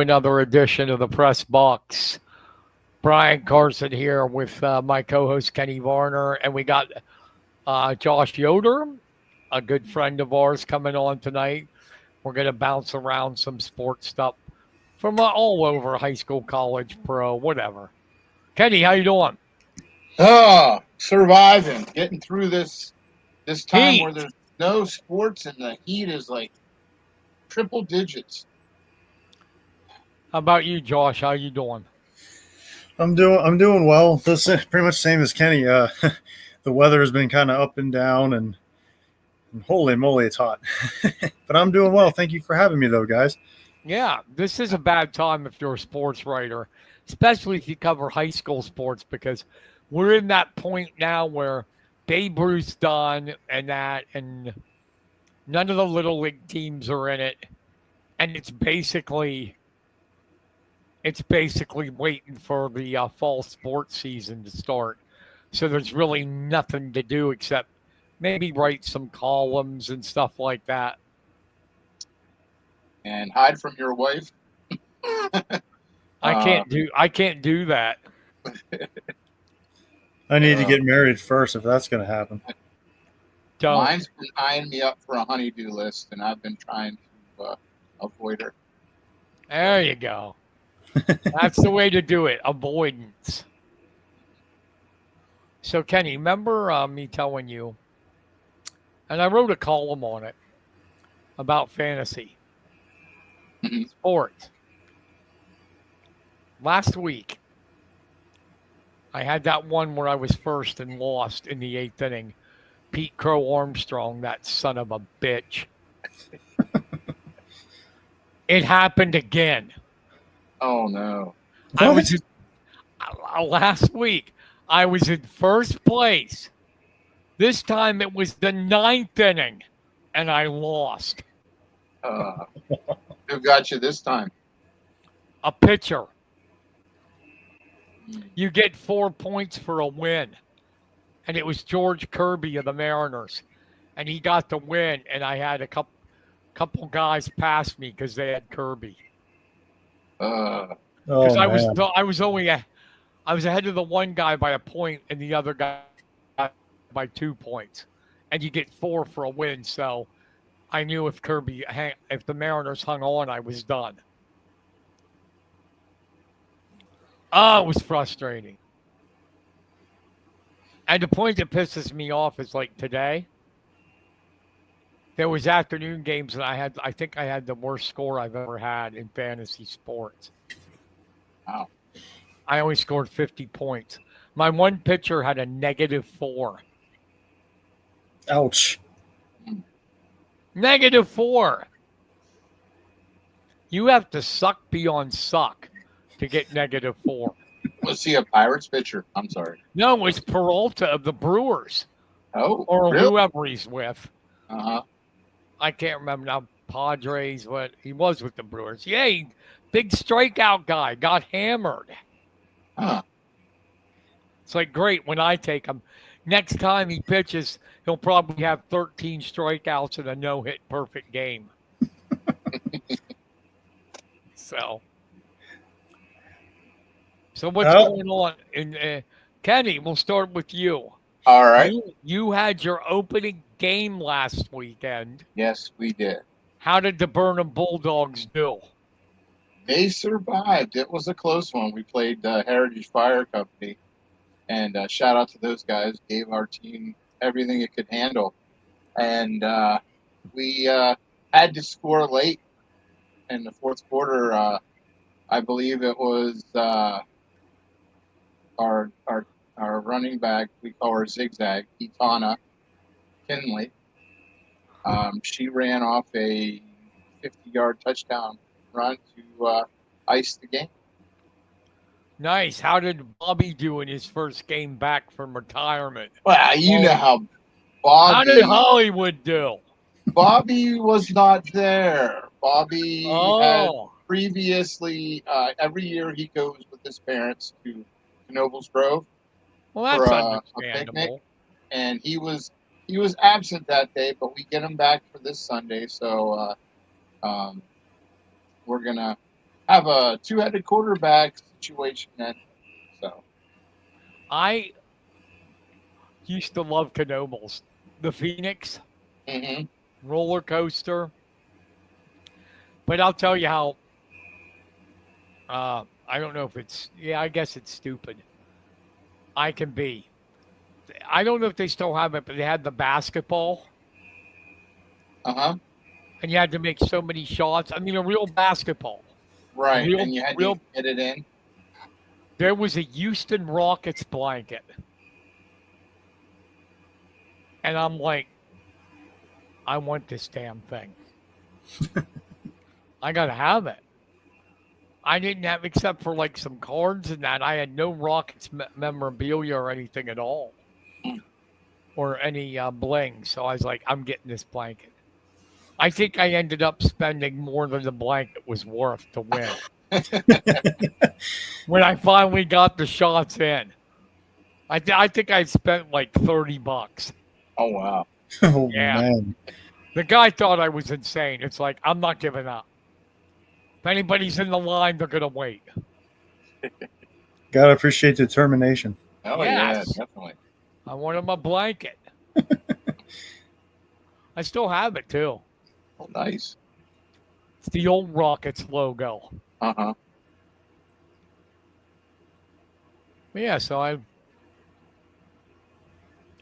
Another edition of the Press Box. Brian Carson here with my co-host Kenny Varner, and we got Josh Yoder, a good friend of ours, coming on tonight. We're going to bounce around some sports stuff from all over high school, college, pro, whatever. Kenny, how you doing? Oh, surviving, getting through this time Heat. where there's no sports and the heat is like triple digits. How about you, Josh? How you doing? I'm doing well. This is pretty much the same as Kenny. The weather has been kind of up and down, and holy moly, it's hot. But I'm doing well. Thank you for having me, though, guys. Yeah, this is a bad time if you're a sports writer, especially if you cover high school sports, because we're in that point now where Babe Ruth's done and none of the little league teams are in it, and it's basically waiting for the fall sports season to start. So there's really nothing to do except maybe write some columns and stuff like that. And hide from your wife. I Uh, can't do that. I need to uh, get married first if that's going to happen. Don't. Mine's been eyeing me up for a honeydew list, and I've been trying to avoid her. There you go. That's the way to do it. Avoidance. So, Kenny, remember me telling you, and I wrote a column on it about fantasy Mhm. sports. Last week, I had that one where I was first and lost in the eighth inning. Pete Crow Armstrong, that son of a bitch. It happened again. Oh no! I What? was last week. I was in first place. This time it was the ninth inning, and I lost. Uh, who got you this time? A pitcher. Mm. You get 4 points for a win. And it was George Kirby of the Mariners. And he got the win, and I had a couple guys pass me because they had Kirby. Uh, Because Oh man, I was ahead of the one guy by a point and the other guy by 2 points. And you get four for a win. So I knew if the Mariners hung on, I was done. Oh, it was frustrating. And the point that pisses me off is like today, there was afternoon games and I think I had the worst score I've ever had in fantasy sports. wow. I only scored 50 points. My one pitcher had a -4. ouch! -4. You have to suck beyond suck to get -4. Was he a Pirates pitcher? I'm sorry. No, it was Peralta of the Brewers Oh, or really? whoever he's with. Uh-huh. I can't remember now. Padres, but he was with the Brewers. Yay, big strikeout guy, got hammered. Huh. It's like great when I take him. Next time he pitches, he'll probably have 13 strikeouts and a no-hit perfect game. So what's Well, going on? And Kenny, we'll start with you. All right. You had your opening game last weekend. Yes, we did. How did the Burnham Bulldogs do? They survived. It was a close one. We played Heritage Fire Company, and shout out to those guys. Gave our team everything it could handle, and we had to score late in the fourth quarter. I believe it was our running back. We call her Zigzag, Itana Kinley. She ran off a 50-yard touchdown run to ice the game. Nice. How did Bobby do in his first game back from retirement? Well, you know how How did Bobby Hollywood do? Bobby was not there. Bobby had Oh, previously every year he goes with his parents to Nobles Grove well, for that's a picnic, understandable. and he was absent that day, but we get him back for this Sunday, so we're gonna have a two-headed quarterback situation then. So I used to love Knoebels. The Phoenix hmm roller coaster. But I'll tell you how, I don't know if it's, yeah, I guess it's stupid. I can be. I don't know if they still have it, but they had the basketball, uh-huh. and you had to make so many shots. I mean, a real basketball. Right. Real, And you had to real. get it in. There was a Houston Rockets blanket. And I'm like, I want this damn thing. I got to have it. I didn't have, except for like some cards and that, I had no Rockets memorabilia or anything at all, or any bling. So I was like, I'm getting this blanket. I think I ended up spending more than the blanket was worth to win. When I finally got the shots in, I think I spent like $30. Oh wow. Oh Yeah. man. The guy thought I was insane. It's like, I'm not giving up. If anybody's in the line, they're going to wait. Gotta appreciate the determination. Oh yeah, Yes. definitely. I want him a blanket. I still have it too. Oh nice. It's the old Rockets logo. Uh-huh. Yeah, so I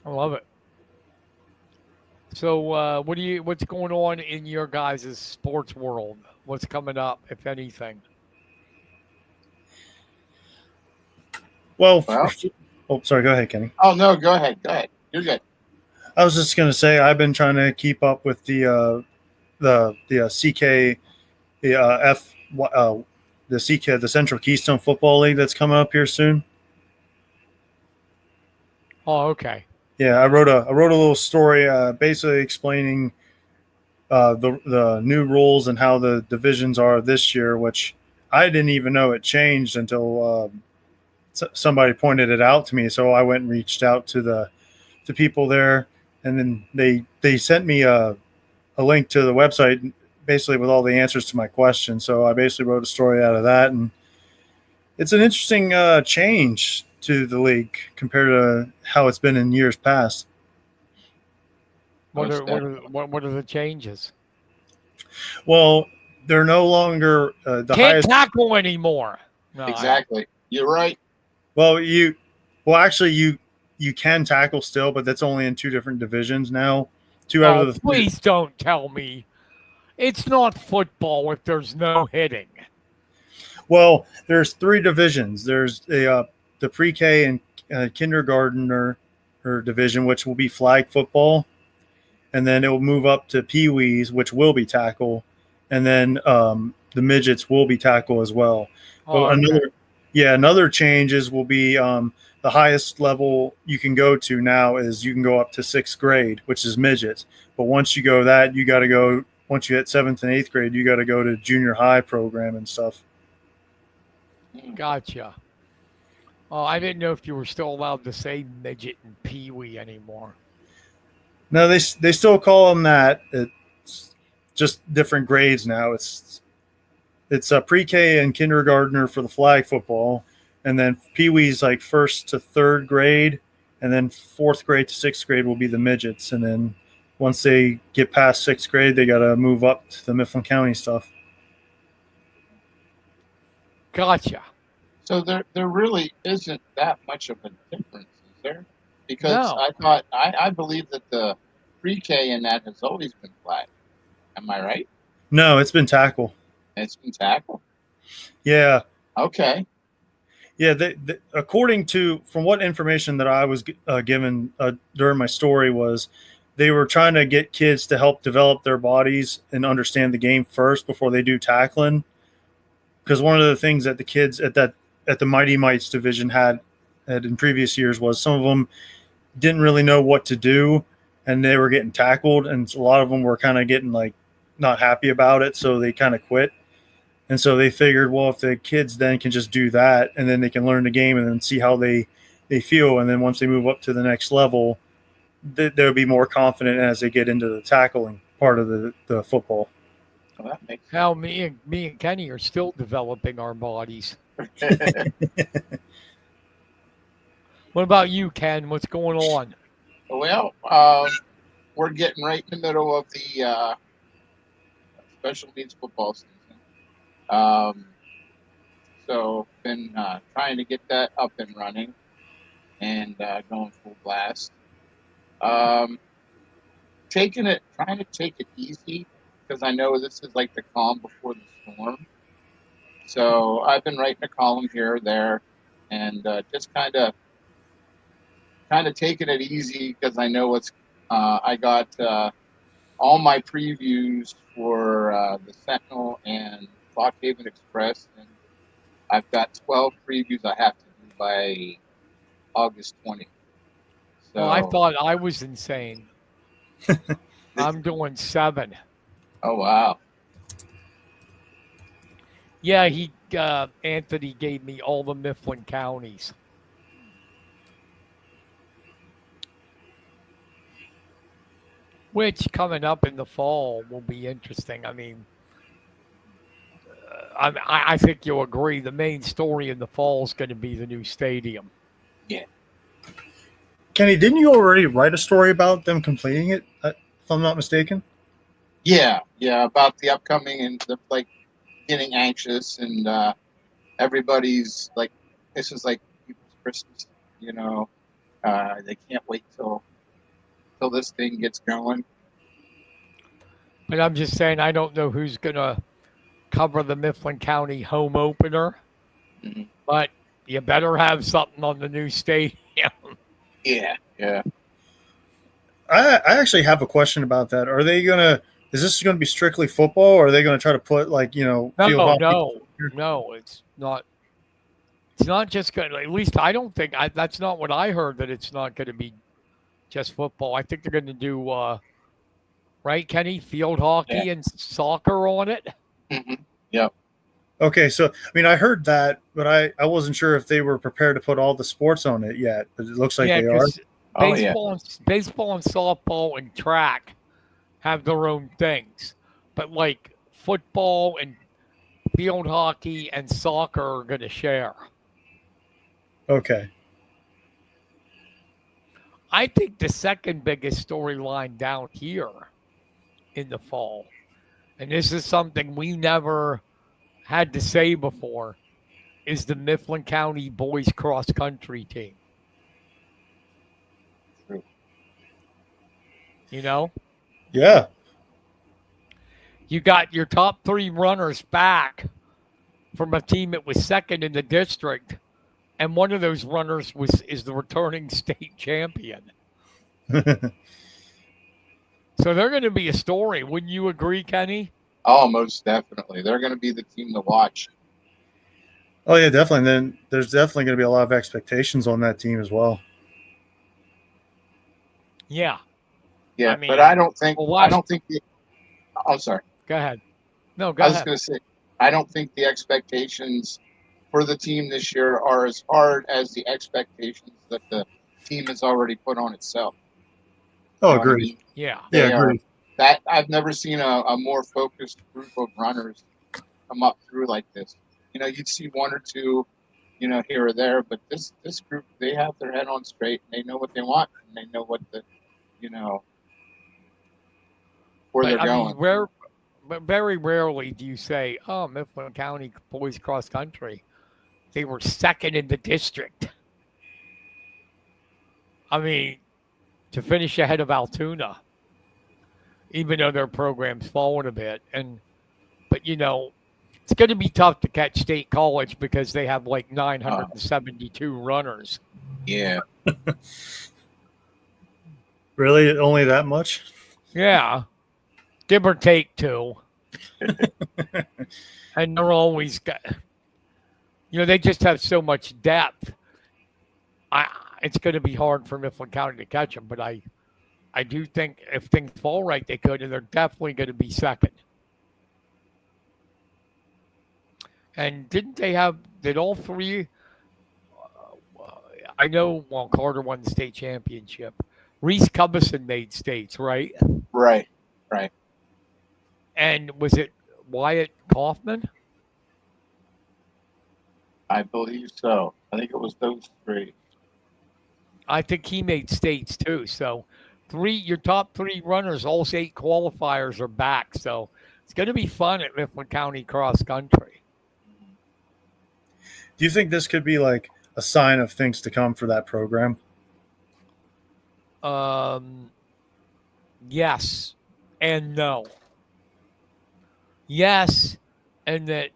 love it. So what's going on in your guys' sports world? What's coming up, if anything? Well, Well. oh, sorry. Go ahead, Kenny. Oh no, go ahead. Go ahead. You're good. I was just gonna say I've been trying to keep up with the CK, the the CK, the Central Keystone Football League that's coming up here soon. Oh, okay. Yeah, I wrote a little story, basically explaining the new rules and how the divisions are this year, which I didn't even know it changed until somebody pointed it out to me. So I went and reached out to the people there, and then they sent me a link to the website, basically with all the answers to my questions. So I basically wrote a story out of that, and it's an interesting change to the league compared to how it's been in years past. What Most are definitely. what are the changes? Well, they're no longer the Can't highest. tackle anymore. No, Exactly. You're right. Well, actually you can tackle still, but that's only in two different divisions now. Two out Oh, of the three. please don't tell me it's not football if there's no hitting. Well, there's three divisions. There's the pre-K and kindergartner division, which will be flag football, and then it will move up to pee-wees, which will be tackle, and then the midgets will be tackle as well. Oh, But okay. another changes will be the highest level you can go to now is you can go up to sixth grade, which is midgets. But once you go that, you got to go. Once you hit seventh and eighth grade, you got to go to junior high program and stuff. Gotcha. Oh, I didn't know if you were still allowed to say midget and peewee anymore. No, they still call them that. It's just different grades now. It's a pre-K and kindergartner for the flag football, and then pee-wee's like first to third grade, and then fourth grade to sixth grade will be the midgets, and then once they get past sixth grade, they got to move up to the Mifflin County stuff. Gotcha. So there really isn't that much of a difference, is there? Because No. I believe that the pre-K in that has always been flag. Am I right? No, it's been tackle. It's been tackle. Yeah, Okay. yeah. According to from what information that I was given during my story was, they were trying to get kids to help develop their bodies and understand the game first before they do tackling. Because one of the things that the kids at the Mighty Mites division had in previous years was some of them didn't really know what to do, and they were getting tackled, and a lot of them were kind of getting like not happy about it, so they kind of quit. And so they figured, well, if the kids then can just do that, and then they can learn the game and then see how they feel, and then once they move up to the next level, they'll be more confident as they get into the tackling part of the football. Well, that makes Now me and Kenny are still developing our bodies. What about you, Ken? What's going on? Well, we're getting right in the middle of the special needs football season. Um, so been trying to get that up and running and going full blast. Um, trying to take it easy because I know this is like the calm before the storm. So I've been writing a column here or there, and just kind of taking it easy because I know what's. I got all my previews for the Sentinel and Lockhaven Express, and I've got 12 previews I have to do by August 20th. So, Well, I thought I was insane. I'm doing 7. oh wow, Yeah, Anthony gave me all the Mifflin counties. Which coming up in the fall will be interesting. I mean, I think you'll agree the main story in the fall is going to be the new stadium. yeah, Kenny, didn't you already write a story about them completing it? If I'm not mistaken. yeah, about the upcoming and the like getting anxious and everybody's like, this is like people's Christmas, you know. They can't wait till this thing gets going. But I'm just saying, I don't know who's going to cover the Mifflin County home opener. Mhm. But you better have something on the new stadium. Yeah. I actually have a question about that. Are they gonna? Is this going to be strictly football, or are they going to try to put field hockey? No, it's not. It's not just going to, at least I don't think, that's not what I heard, that it's not going to be just football. I think they're going to do, right, Kenny, field hockey and soccer on it. Mm-hmm. Yep. Okay, so I mean, I heard that, but I wasn't sure if they were prepared to put all the sports on it yet. But it looks like they are. Baseball and softball and track have their own things, but like football and field hockey and soccer are going to share. Okay. I think the second biggest storyline down here in the fall, and this is something we never had to say before, is the Mifflin County boys cross country team. True. You know? Yeah. You got your top 3 runners back from a team that was second in the district, and one of those runners is the returning state champion. So they're going to be a story. Wouldn't you agree, Kenny? Oh, most definitely. They're going to be the team to watch. Oh yeah, definitely. And then there's definitely going to be a lot of expectations on that team as well. Yeah. Yeah, but I don't think. I'm sorry. Go ahead. No, go I ahead. was going to say, I don't think the expectations for the team this year are as hard as the expectations that the team has already put on itself. Oh, agreed. I mean? Yeah. Agreed. That I've never seen a more focused group of runners come up through like this. You know, you'd see 1 or 2, you know, here or there, but this group, they have their head on straight and they know what they want and they know what where they're going. But very rarely do you say, "Oh, Mifflin County boys cross country, they were second in the district." I mean, to finish ahead of Altoona, even though their program's fallen a bit, but you know, it's going to be tough to catch State College because they have like 972 runners. Yeah. Really, only that much? Yeah, give or take 2. And they're always got, they just have so much depth. It's going to be hard for Mifflin County to catch them, but I do think if things fall right, they could, and they're definitely going to be second. And did all 3, I know, well, Carter won the state championship. Reese Cubison made states, right? Right. And was it Wyatt Kaufman? I believe so. I think it was those three. I think he made states too. So your top three runners, all 8 qualifiers are back. So it's going to be fun at Mifflin County cross country. Do you think this could be like a sign of things to come for that program? Yes and no. Yes, and that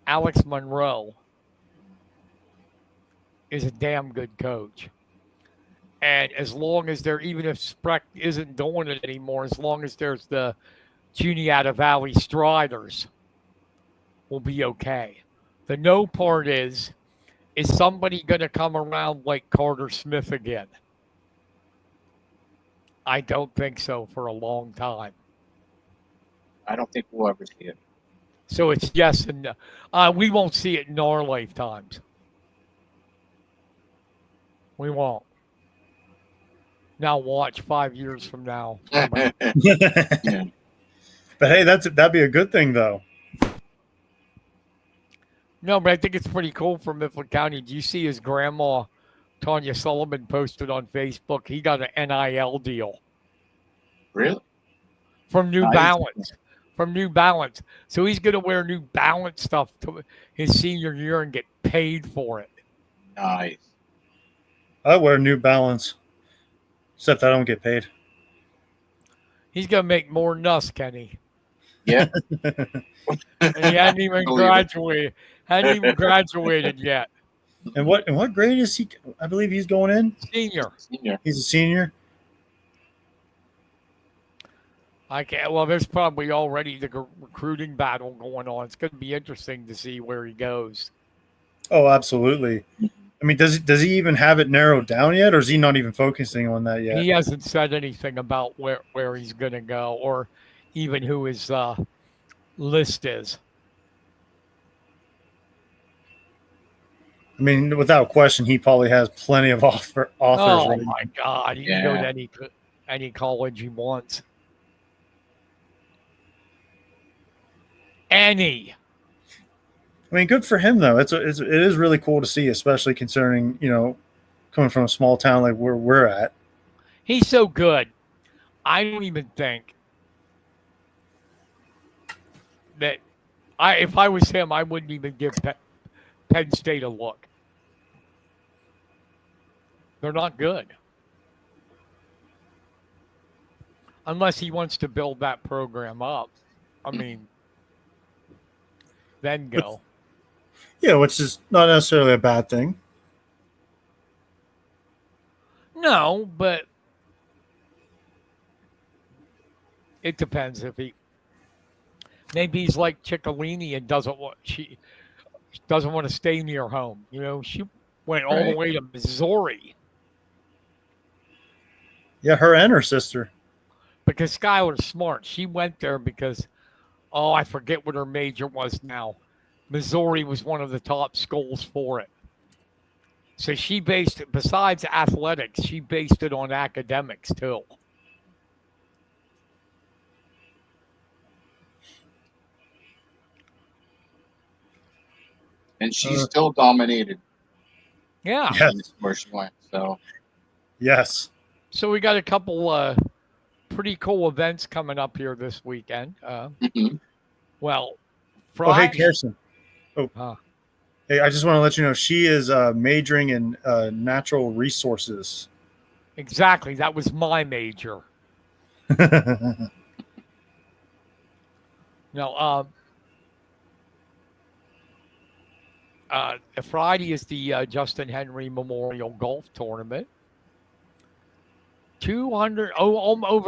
Alex Monroe is a damn good coach. And as long as even if Spreck isn't doing it anymore, as long as there's the Juniata Valley Striders, we'll be okay. The no part is somebody going to come around like Carter Smith again? I don't think so for a long time. I don't think we'll ever see it. So it's yes and no. We won't see it in our lifetimes. We won't. Now watch 5 years from now. Yeah. But hey, that'd be a good thing though. No, but I think it's pretty cool for Mifflin County. Do you see his grandma, Tanya Sullivan, posted on Facebook? He got an NIL deal. Really? From New Nice. Balance. From New Balance. So he's going to wear New Balance stuff to his senior year and get paid for it. Nice. I wear New Balance, except I don't get paid. He's going to make more than us, Kenny. Yeah. And he hadn't even graduated. Hadn't even graduated yet. And what grade is he? I believe he's going in. Senior. He's a senior. Well, there's probably already the recruiting battle going on. It's going to be interesting to see where he goes. Oh, absolutely. I mean, does he even have it narrowed down yet, or is he not even focusing on that yet? He hasn't said anything about where he's going to go, or even who his list is. I mean, without question, he probably has plenty of offers. Oh right? my God! He can go to any college he wants. Any. I mean, good for him though. It is really cool to see, especially concerning coming from a small town like where we're at. He's so good. I don't even think that if I was him, I wouldn't even give Penn State a look. They're not good. Unless he wants to build that program up. I mean, then go. Yeah, which is not necessarily a bad thing. No, but it depends if maybe he's like Ciccolini and doesn't want to stay near home. She went all the way to Missouri. Yeah, her and her sister. Because Skylar's smart. She went there because, I forget what her major was now. Missouri was one of the top schools for it. So she based it, besides athletics, she based it on academics too. And she still dominated. Yeah. Yes. Where she went. So. Yes. So we got a couple pretty cool events coming up here this weekend. Well, Friday. Oh, hey, Kirsten. Hey, I just want to let you know she is majoring in natural resources. Exactly. That was my major. No. Friday is the Justin Henry Memorial Golf Tournament. Over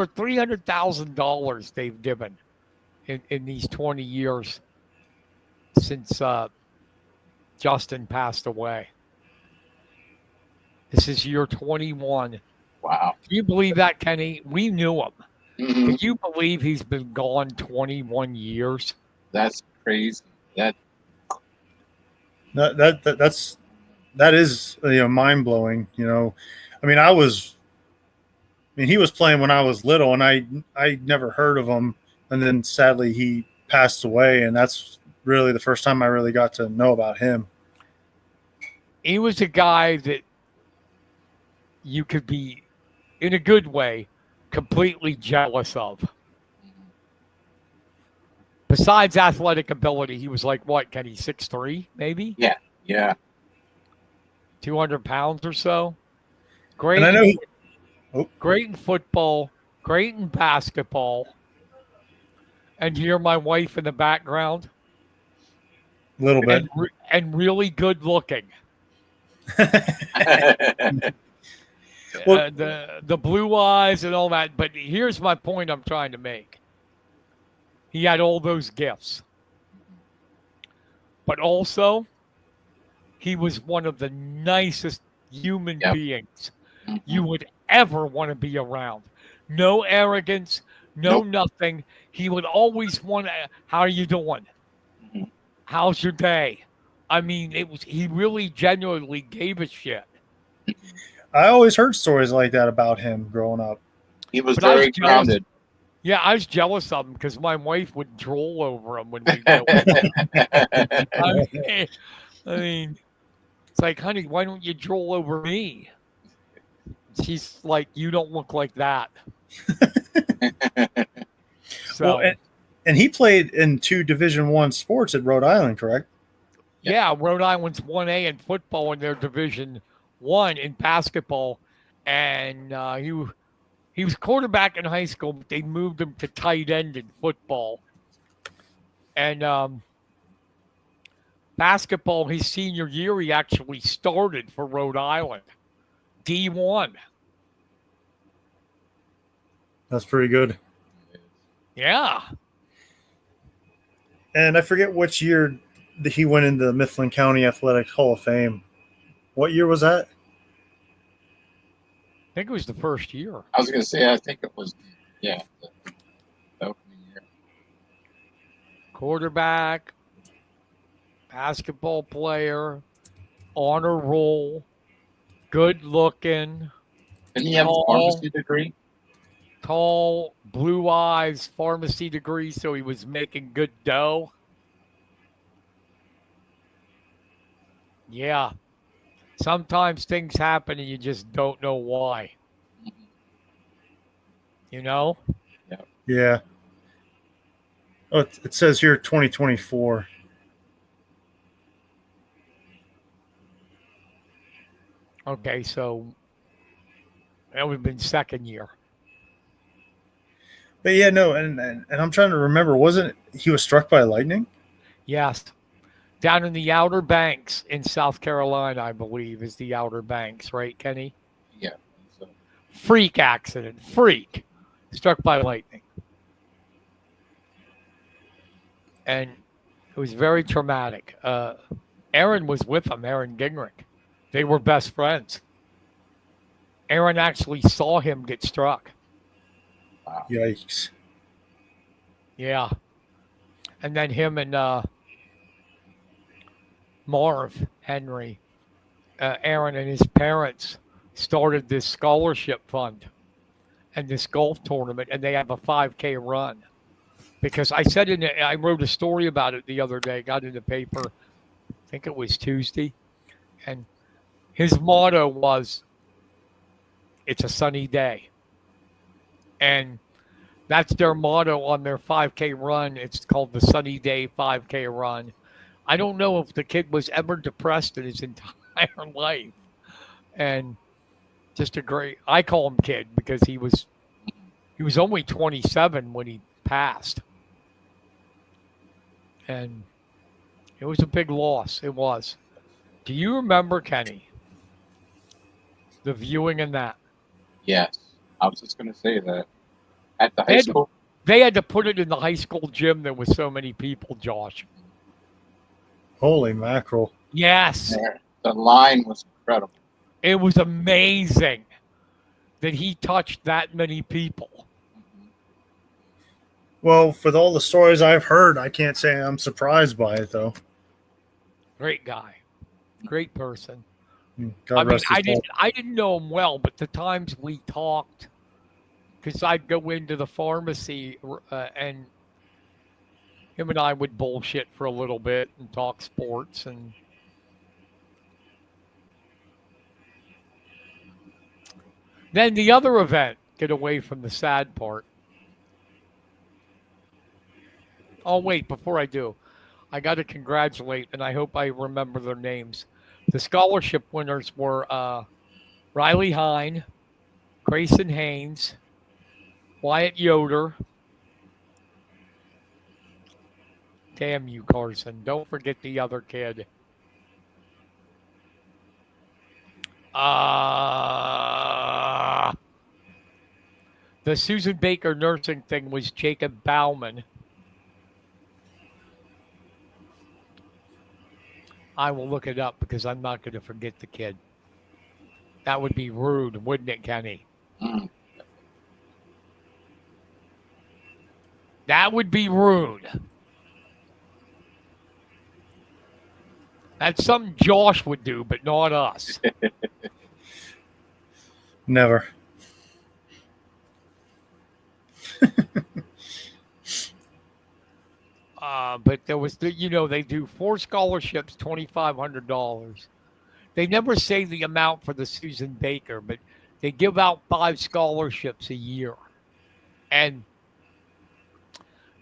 $300,000 they've given in these 20 years since Justin passed away. This is year 21. Wow. Can you believe that, Kenny? We knew him. Mm-hmm. Can you believe he's been gone 21 years? That's crazy. That is mind blowing. I mean, he was playing when I was little, and I never heard of him, and then sadly he passed away, and that's really the first time I really got to know about him. He was a guy that you could be, in a good way, completely jealous of. Besides athletic ability, he was like, what, Kenny, 6'3", maybe? Yeah. 200 pounds or so. Great. And I know Great in football, great in basketball. And you hear my wife in the background? a little bit. And really good looking. Well- The blue eyes and all that. But here's my point I'm trying to make. He had all those gifts. But also, he was one of the nicest human beings you would ever want to be around. No arrogance, no nothing. He would always want to, how are you doing? How's your day? I mean, he really genuinely gave a shit. I always heard stories like that about him growing up. He was very grounded. Yeah, I was jealous of him because my wife would drool over him when we go. I mean, it's like, honey, why don't you drool over me? She's like, you don't look like that. So, Well, and he played in 2 Division I sports at Rhode Island, correct? yeah, Rhode Island's 1A in football, and their Division I in basketball, and he was quarterback in high school, but they moved him to tight end in football. And basketball, his senior year, he actually started for Rhode Island. D1. That's pretty good. Yeah. And I forget which year that he went into the Mifflin County Athletics Hall of Fame. What year was that? I think it was the first year. I was going to say, I think it was, the opening year. Quarterback, basketball player, honor roll, good looking. Didn't he have a pharmacy degree? Tall, blue eyes, pharmacy degree, so he was making good dough. Yeah. Sometimes things happen and you just don't know why. You know? Yeah. Oh, it says here 2024. Okay, so that would have been second year. But yeah, no, and I'm trying to remember, wasn't he was struck by lightning? Yes. Down in the Outer Banks in South Carolina, I believe, is the Outer Banks, right, Kenny? Yeah. So. Freak accident. Freak. Struck by lightning. And it was very traumatic. Aaron was with him, Aaron Gingrich. They were best friends. Aaron actually saw him get struck. Wow. Yikes. Yeah. And then him and Marv Henry, Aaron and his parents started this scholarship fund and this golf tournament, and they have a 5K run. Because I wrote a story about it the other day, got in the paper, I think it was Tuesday, and his motto was, "It's a sunny day." And that's their motto on their 5K run. It's called the Sunny Day 5K run. I don't know if the kid was ever depressed in his entire life. And just I call him kid because he was only 27 when he passed. And it was a big loss. It was. Do you remember, Kenny, the viewing in that? Yes. I was just going to say that. At the high school? They had to put it in the high school gym. There was so many people, Josh. Holy mackerel. Yes. The line was incredible. It was amazing that he touched that many people. Well, with all the stories I've heard, I can't say I'm surprised by it, though. Great guy. Great person. God rest his soul. I didn't know him well, but the times we talked, because I'd go into the pharmacy and him and I would bullshit for a little bit and talk sports. And then the other event, get away from the sad part. Oh, wait, before I do, I got to congratulate, and I hope I remember their names. The scholarship winners were Riley Hine, Grayson Haynes, Wyatt Yoder. Damn you, Carson. Don't forget the other kid. The Susan Baker nursing thing was Jacob Bauman. I will look it up because I'm not going to forget the kid. That would be rude, wouldn't it, Kenny? Mm. That would be rude. That's something Josh would do, but not us. Never. But there was, they do 4 scholarships, $2,500. They never say the amount for the Susan Baker, but they give out 5 scholarships a year. And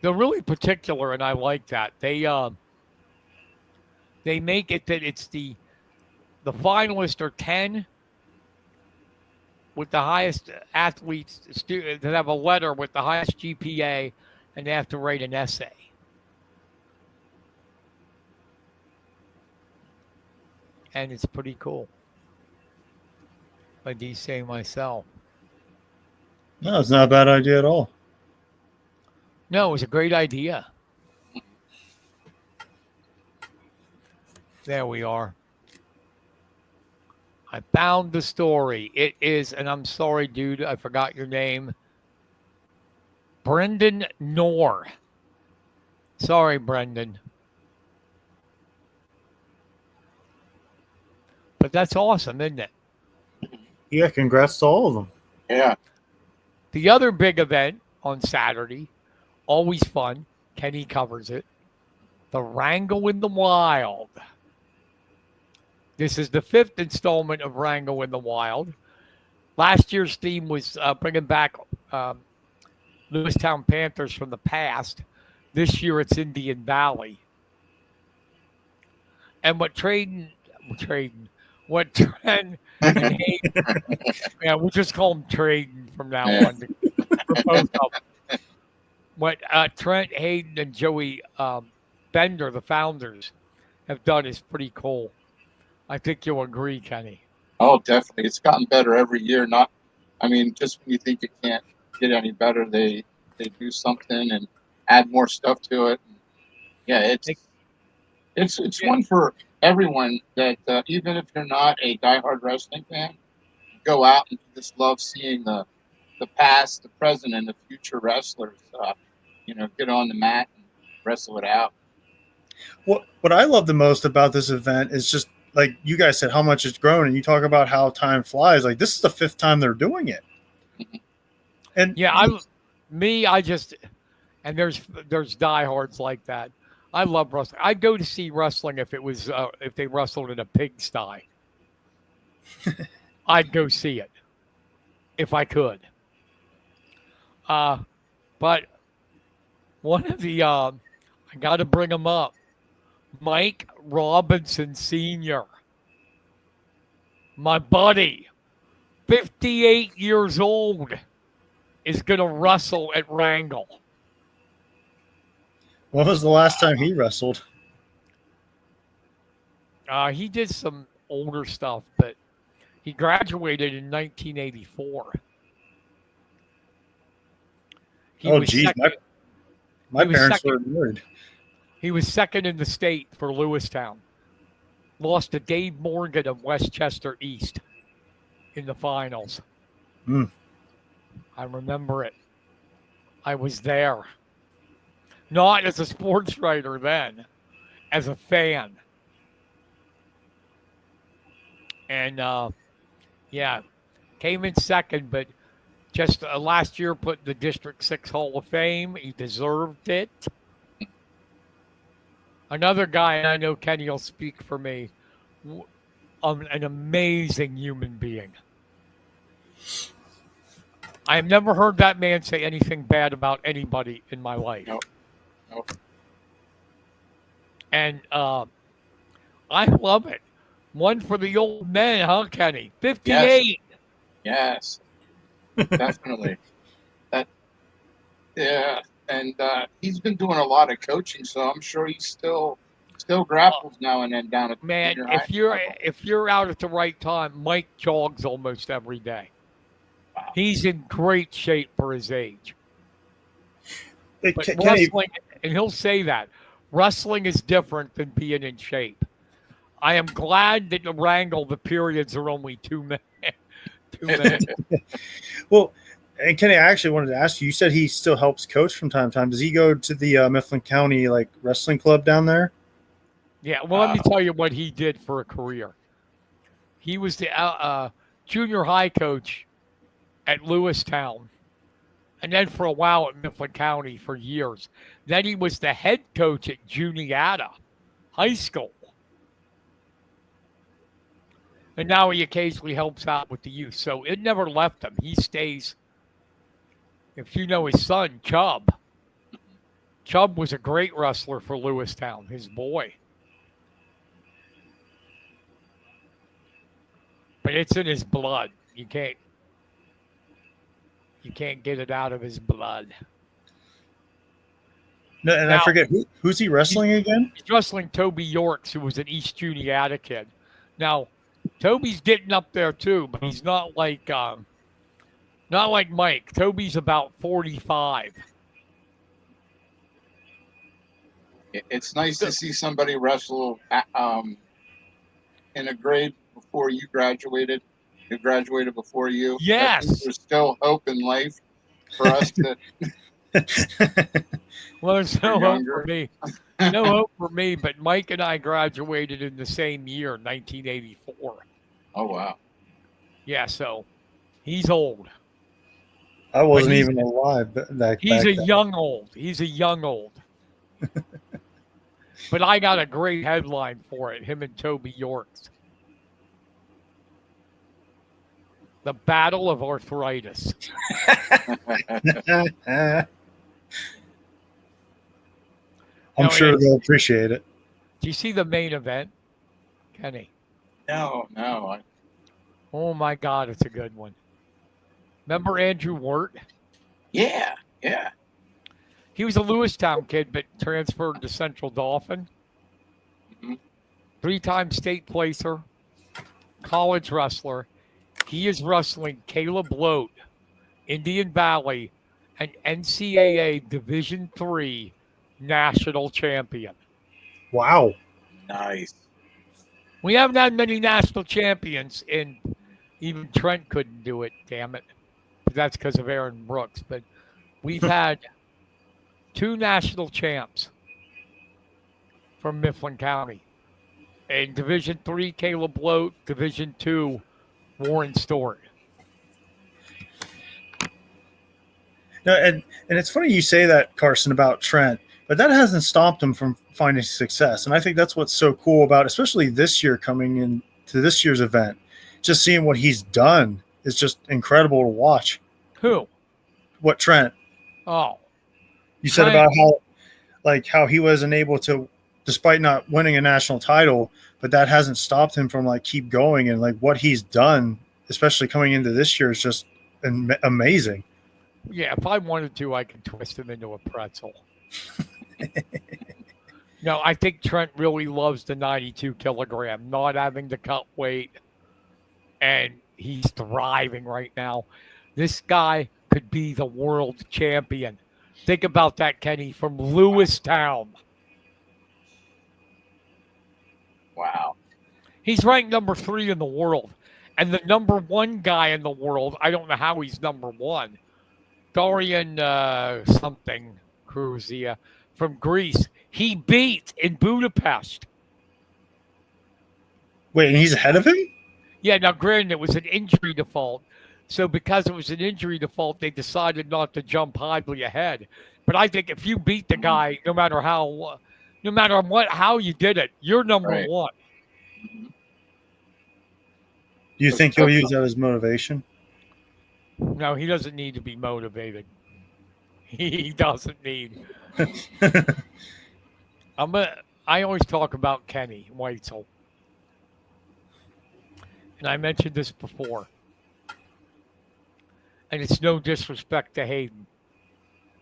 they're really particular, and I like that. They make it that it's the finalists are 10 with the highest athletes that have a letter with the highest GPA, and they have to write an essay. And it's pretty cool. I do say myself. No, it's not a bad idea at all. No, it was a great idea. There we are. I found the story. It is, and I'm sorry, dude, I forgot your name. Brendan Knorr. Sorry, Brendan. But that's awesome, isn't it? Yeah, congrats to all of them. Yeah. The other big event on Saturday, always fun. Kenny covers it. The Wrangle in the Wild. This is the 5th installment of Wrangle in the Wild. Last year's theme was bringing back Lewistown Panthers from the past. This year it's Indian Valley. And what Trent and Hayden, yeah, we'll just call them Traden from now on. For both of them. What Trent, Hayden, and Joey Bender, the founders, have done is pretty cool. I think you'll agree, Kenny. Oh, definitely. It's gotten better every year. Just when you think it can't get any better, they do something and add more stuff to it. Yeah, it's one for everyone that even if you're not a diehard wrestling fan, go out and just love seeing the past, the present, and the future wrestlers. Get on the mat and wrestle it out. What I love the most about this event is just like you guys said, how much it's grown, and you talk about how time flies. Like this is the 5th time they're doing it. And yeah, and there's diehards like that. I love wrestling. I'd go to see wrestling if it was if they wrestled in a pigsty. I'd go see it if I could. But one of the I got to bring him up. Mike Robinson Sr., my buddy, 58 years old, is going to wrestle at Wrangle. when was the last time he wrestled? He did some older stuff, but he graduated in 1984. Geez. My parents were married. He was second in the state for Lewistown. Lost to Dave Morgan of Westchester East in the finals. I remember it. I was there. Not as a sports writer then, as a fan. And, came in second, but just last year put in the District 6 Hall of Fame. He deserved it. Another guy, and I know Kenny will speak for me, an amazing human being. I have never heard that man say anything bad about anybody in my life. Nope. And I love it. One for the old men, huh, Kenny? 58. Yes, definitely. Yeah, and he's been doing a lot of coaching, so I'm sure he's still grapples now and then down at the Man, junior high level. if you're out at the right time, Mike jogs almost every day. Wow. He's in great shape for his age. Hey, But Kenny, wrestling, and he'll say that, wrestling is different than being in shape. I am glad that the wrangle, the periods are only 2 minutes. 2 minutes. well, and Kenny, I actually wanted to ask you. You said he still helps coach from time to time. Does he go to the Mifflin County wrestling club down there? Yeah, well, let me tell you what he did for a career. He was the junior high coach at Lewistown, and then for a while at Mifflin County for years. Then he was the head coach at Juniata High School. And now he occasionally helps out with the youth. So it never left him. He stays. If you know his son, Chubb. Chubb was a great wrestler for Lewistown, his boy. But it's in his blood. You can't get it out of his blood. No, and Now, I forget who's he wrestling again? He's wrestling Toby Yorks, who was an East Juniata kid. Now, Toby's getting up there too, but he's not like Mike. Toby's about 45. It's nice to see somebody wrestle in a grade before you graduated. Who graduated before you? Yes. There's still hope in life for us to. Well, there's no hope for me. No hope for me, but Mike and I graduated in the same year, 1984. Oh, wow. Yeah, so he's old. I wasn't even alive back He's then. a young old. He's a young old. But I got a great headline for it, him and Toby Yorks. The Battle of Arthritis. I'm sure they'll appreciate it. Do you see the main event, Kenny? No. Oh, my God, it's a good one. Remember Andrew Wirt? Yeah. He was a Lewistown kid, but transferred to Central Dauphin. Mm-hmm. 3-time state placer, college wrestler. He is wrestling Caleb Lote, Indian Valley, an NCAA Division III national champion. Wow. Nice. We haven't had many national champions, and even Trent couldn't do it, damn it. But that's because of Aaron Brooks. But we've had 2 national champs from Mifflin County. In Division III, Caleb Lote. Division II, Warren Stewart. No, and it's funny you say that, Carson, about Trent, but that hasn't stopped him from finding success. And I think that's what's so cool about, especially this year coming into this year's event. Just seeing what he's done is just incredible to watch. Who? What, Trent? Oh. You said about how he wasn't able to, despite not winning a national title, but that hasn't stopped him from keep going, and what he's done, especially coming into this year, is just amazing. Yeah, if I wanted to, I could twist him into a pretzel. No, I think Trent really loves the 92 kilogram, not having to cut weight, and he's thriving right now. This guy could be the world champion. Think about that, Kenny, from Lewistown. Wow. He's ranked number 3 in the world. And the number 1 guy in the world, I don't know how he's number 1, Dorian something, Cruzia, from Greece, he beat in Budapest. Wait, and he's ahead of him? Yeah, now granted, it was an injury default. So because it was an injury default, they decided not to jump highly ahead. But I think if you beat the guy, no matter how No matter how you did it, you're number Right. one. Mhm. Do you So think he'll that's use that as motivation? No, he doesn't need to be motivated. He doesn't need. I always talk about Kenny Weitzel, and I mentioned this before, and it's no disrespect to Hayden.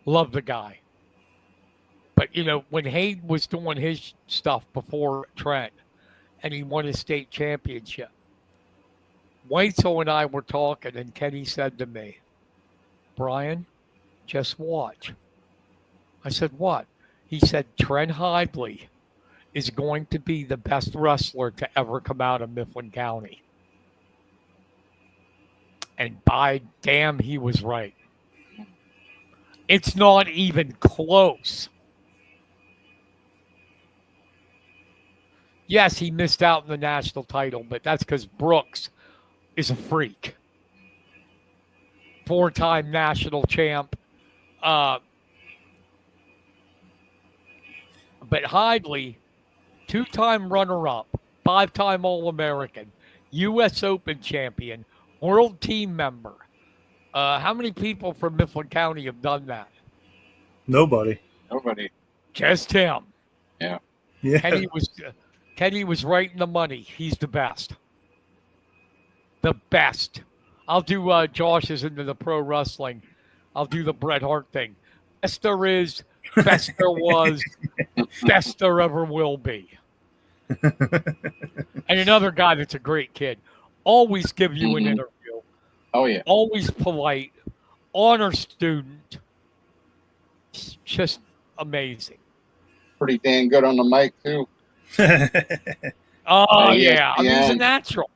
Love the guy. But, when Hayden was doing his stuff before Trent and he won his state championship, Weitzel and I were talking, and Kenny said to me, Brian, just watch. I said, what? He said, Trent Hidley is going to be the best wrestler to ever come out of Mifflin County. And by damn, he was right. It's not even close. Yes, he missed out on the national title, but that's because Brooks is a freak. 4-time national champ. But Hidley, 2-time runner-up, 5-time All-American, U.S. Open champion, world team member. How many people from Mifflin County have done that? Nobody. nobody. Just him. Yeah. Yeah. Kenny was right in the money. He's the best. The best. I'll do Josh is into the pro wrestling. I'll do the Bret Hart thing. Best there is, best there was, best there ever will be. And another guy that's a great kid. Always give you an Mhm. interview. Oh yeah. Always polite. Honor student. Just amazing. Pretty dang good on the mic too. Oh, yes, yeah. I mean, he's a yeah. natural.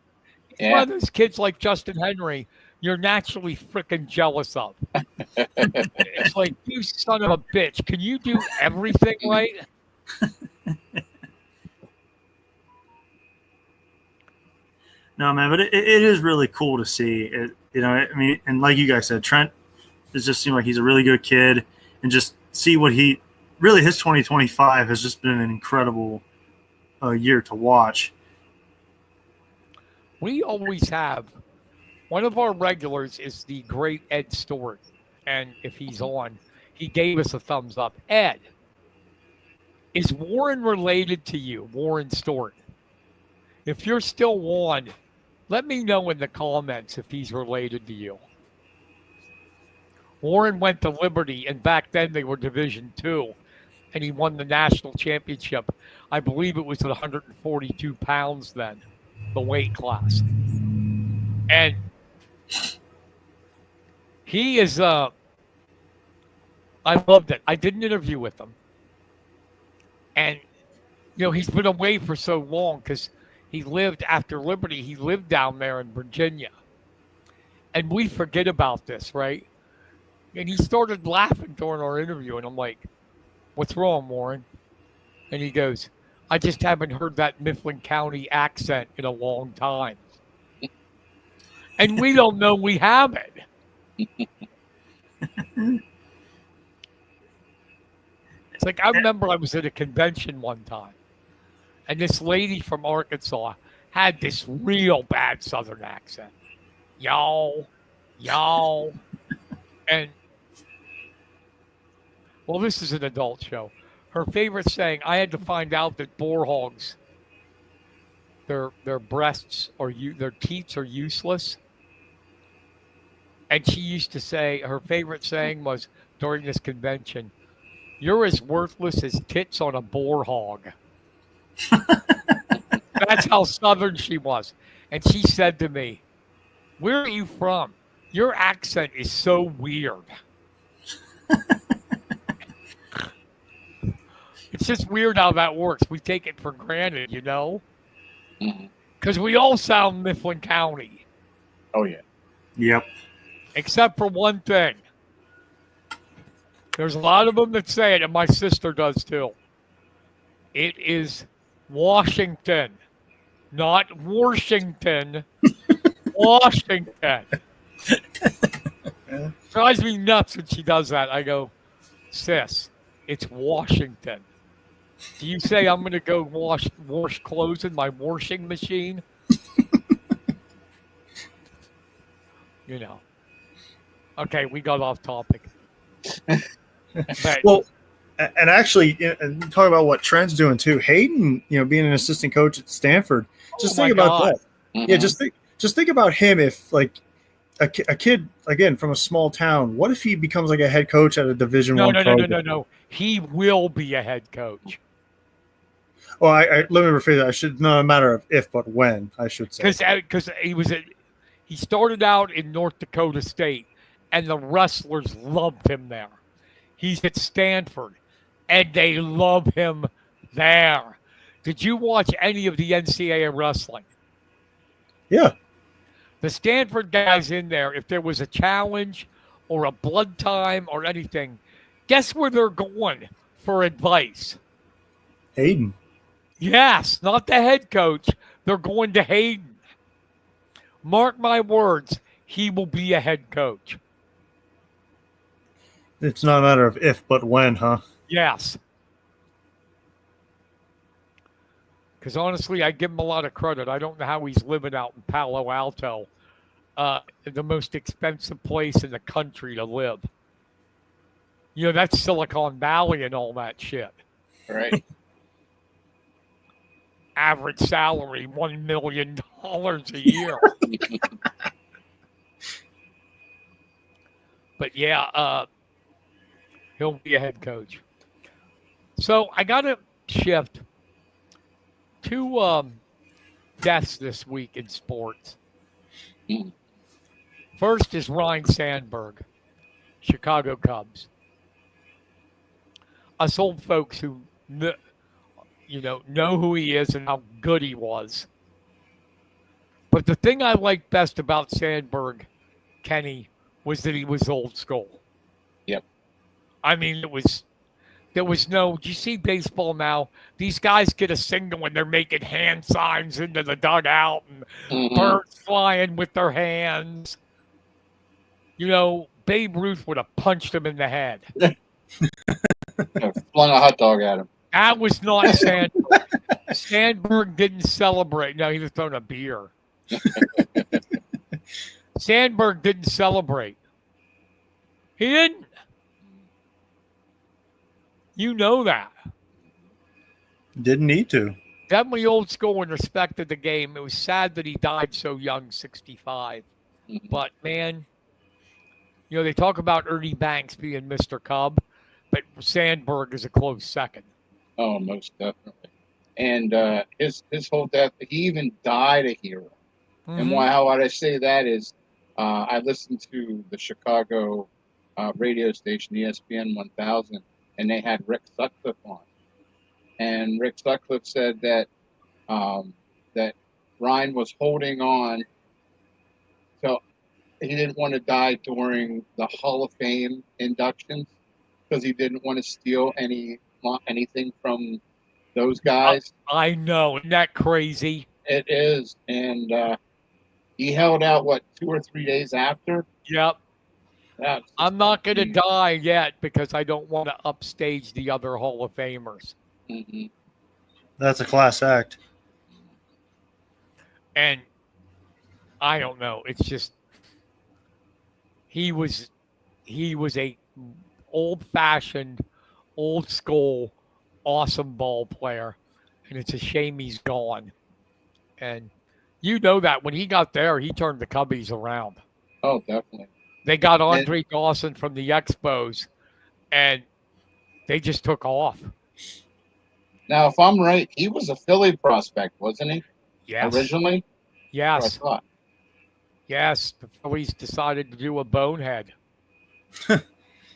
He's one Yeah. of those kids like Justin Henry you're naturally freaking jealous of. It's like, you son of a bitch. Can you do everything right? No, man, but it is really cool to see it. I mean, and like you guys said, Trent it just seemed like he's a really good kid, and just see what his 2025 has just been an incredible year to watch. We always have one of our regulars is the great Ed Stewart, and if he's on, he gave us a thumbs up. Ed, is Warren related to you, Warren Stewart? If you're still on, let me know in the comments if he's related to you. Warren went to Liberty, and back then they were Division II, and he won the national championship. I believe it was at 142 pounds then, the weight class. And he is, I loved it. I did an interview with him. And, he's been away for so long because he lived, after Liberty, he lived down there in Virginia. And we forget about this, right? And he started laughing during our interview. And I'm like, what's wrong, Warren? And he goes, I just haven't heard that Mifflin County accent in a long time. And we don't know we have it. It's like, I remember I was at a convention one time, and this lady from Arkansas had this real bad Southern accent. Y'all. And, well, this is an adult show. Her favorite saying, I had to find out that boar hogs, their breasts or their teats are useless. And she used to say, her favorite saying was during this convention, you're as worthless as tits on a boar hog. That's how Southern she was. And she said to me, where are you from? Your accent is so weird. It's just weird how that works. We take it for granted, because we all sound Mifflin County. Oh yeah. Yep. Except for one thing. There's a lot of them that say it, and my sister does too. It is Washington, not Washington. Washington. Drives me nuts when she does that. I go, sis, it's Washington. Do you say I'm going to go wash clothes in my washing machine? You know. Okay, we got off topic. But Well, and actually, and talk about what Trent's doing too. Hayden, being an assistant coach at Stanford, just my think about God. that. Yeah, just think about him. If like a kid again from a small town, what if he becomes like a head coach at a Division I program? No. He will be a head coach. Well, let me rephrase that. I should not a matter of if, but when. I should say because he started out in North Dakota State, and the wrestlers loved him there. He's at Stanford, and they love him there. Did you watch any of the NCAA wrestling? Yeah. The Stanford guys in there, if there was a challenge or a blood time or anything, guess where they're going for advice? Hayden. Yes, not the head coach. They're going to Hayden. Mark my words, he will be a head coach. It's not a matter of if, but when, huh? Yes. Because honestly, I give him a lot of credit. I don't know how he's living out in Palo Alto, the most expensive place in the country to live. That's Silicon Valley and all that shit. Right. Average salary, $1 million a year. But yeah, he'll be a head coach. So I got to shift. 2 deaths this week in sports. First is Ryan Sandberg, Chicago Cubs. Us old folks who know who he is and how good he was. But the thing I liked best about Sandberg, Kenny, was that he was old school. Yep. I mean, there was no, do you see baseball now? These guys get a single when they're making hand signs into the dugout and birds flying with their hands. Babe Ruth would have punched him in the head. Flung a hot dog at him. That was not Sandberg. Sandberg didn't celebrate. No, he was throwing a beer. Sandberg didn't celebrate. He didn't. You know that. Didn't need to. Definitely old school and respected the game. It was sad that he died so young, 65. But, man, they talk about Ernie Banks being Mr. Cub, but Sandberg is a close second. Oh, most definitely. And his whole death, he even died a hero. And how would I say that is I listened to the Chicago radio station, ESPN 1000, and they had Rick Sutcliffe on. And Rick Sutcliffe said that that Ryan was holding on so he didn't want to die during the Hall of Fame inductions because he didn't want to steal anything from those guys. I know. Isn't that crazy? It is. And he held out, 2 or 3 days after? Yep. I'm not going to die yet because I don't want to upstage the other Hall of Famers. That's a class act. And I don't know. It's just he was a old-fashioned, old-school, awesome ball player, and it's a shame he's gone. And you know that when he got there, he turned the Cubbies around. Oh, definitely. They got Andre Dawson from the Expos, and they just took off. Now, if I'm right, he was a Philly prospect, wasn't he? Yes. Originally? Yes. Yes. The Phillies decided to do a bonehead.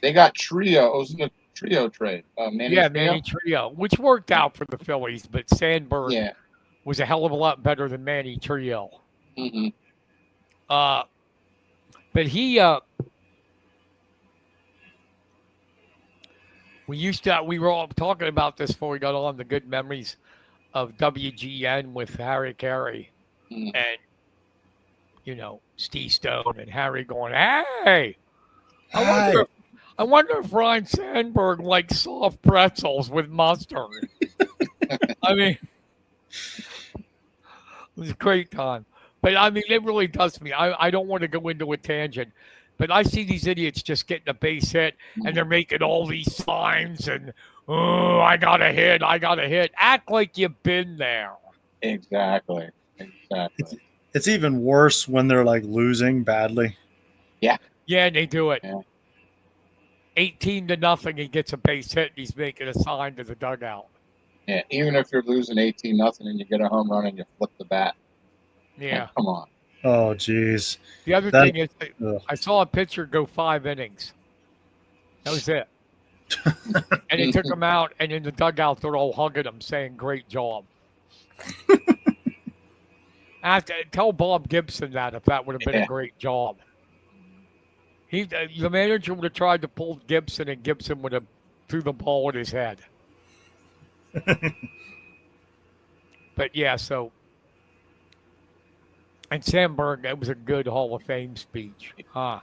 They got Trio. It was in a Trio trade. Manny Trio, which worked out for the Phillies, but Sandberg was a hell of a lot better than Manny Trio. But he, we were all talking about this before we got on, the good memories of WGN with Harry Carey and, Steve Stone and Harry going, hey, I wonder if Ryan Sandberg likes soft pretzels with mustard. I mean, it was a great time. But I mean, it really does me. I don't want to go into a tangent, but I see these idiots just getting a base hit and they're making all these signs and, oh, I got a hit, I got a hit. Act like you've been there. Exactly. It's even worse when they're like losing badly. Yeah. Yeah, and they do it. Yeah. 18-0, he gets a base hit and he's making a sign to the dugout. Yeah, even if you're losing 18-0 and you get a home run and you flip the bat. Yeah. Like, come on. Oh, geez. The other thing is, I saw a pitcher go 5 innings. That was it. And they took him out, and in the dugout, they're all hugging him, saying, "Great job." I have to tell Bob Gibson that if that would have been a great job. The manager would have tried to pull Gibson, and Gibson would have threw the ball at his head. But yeah, so. And Sandberg, that was a good Hall of Fame speech. Huh.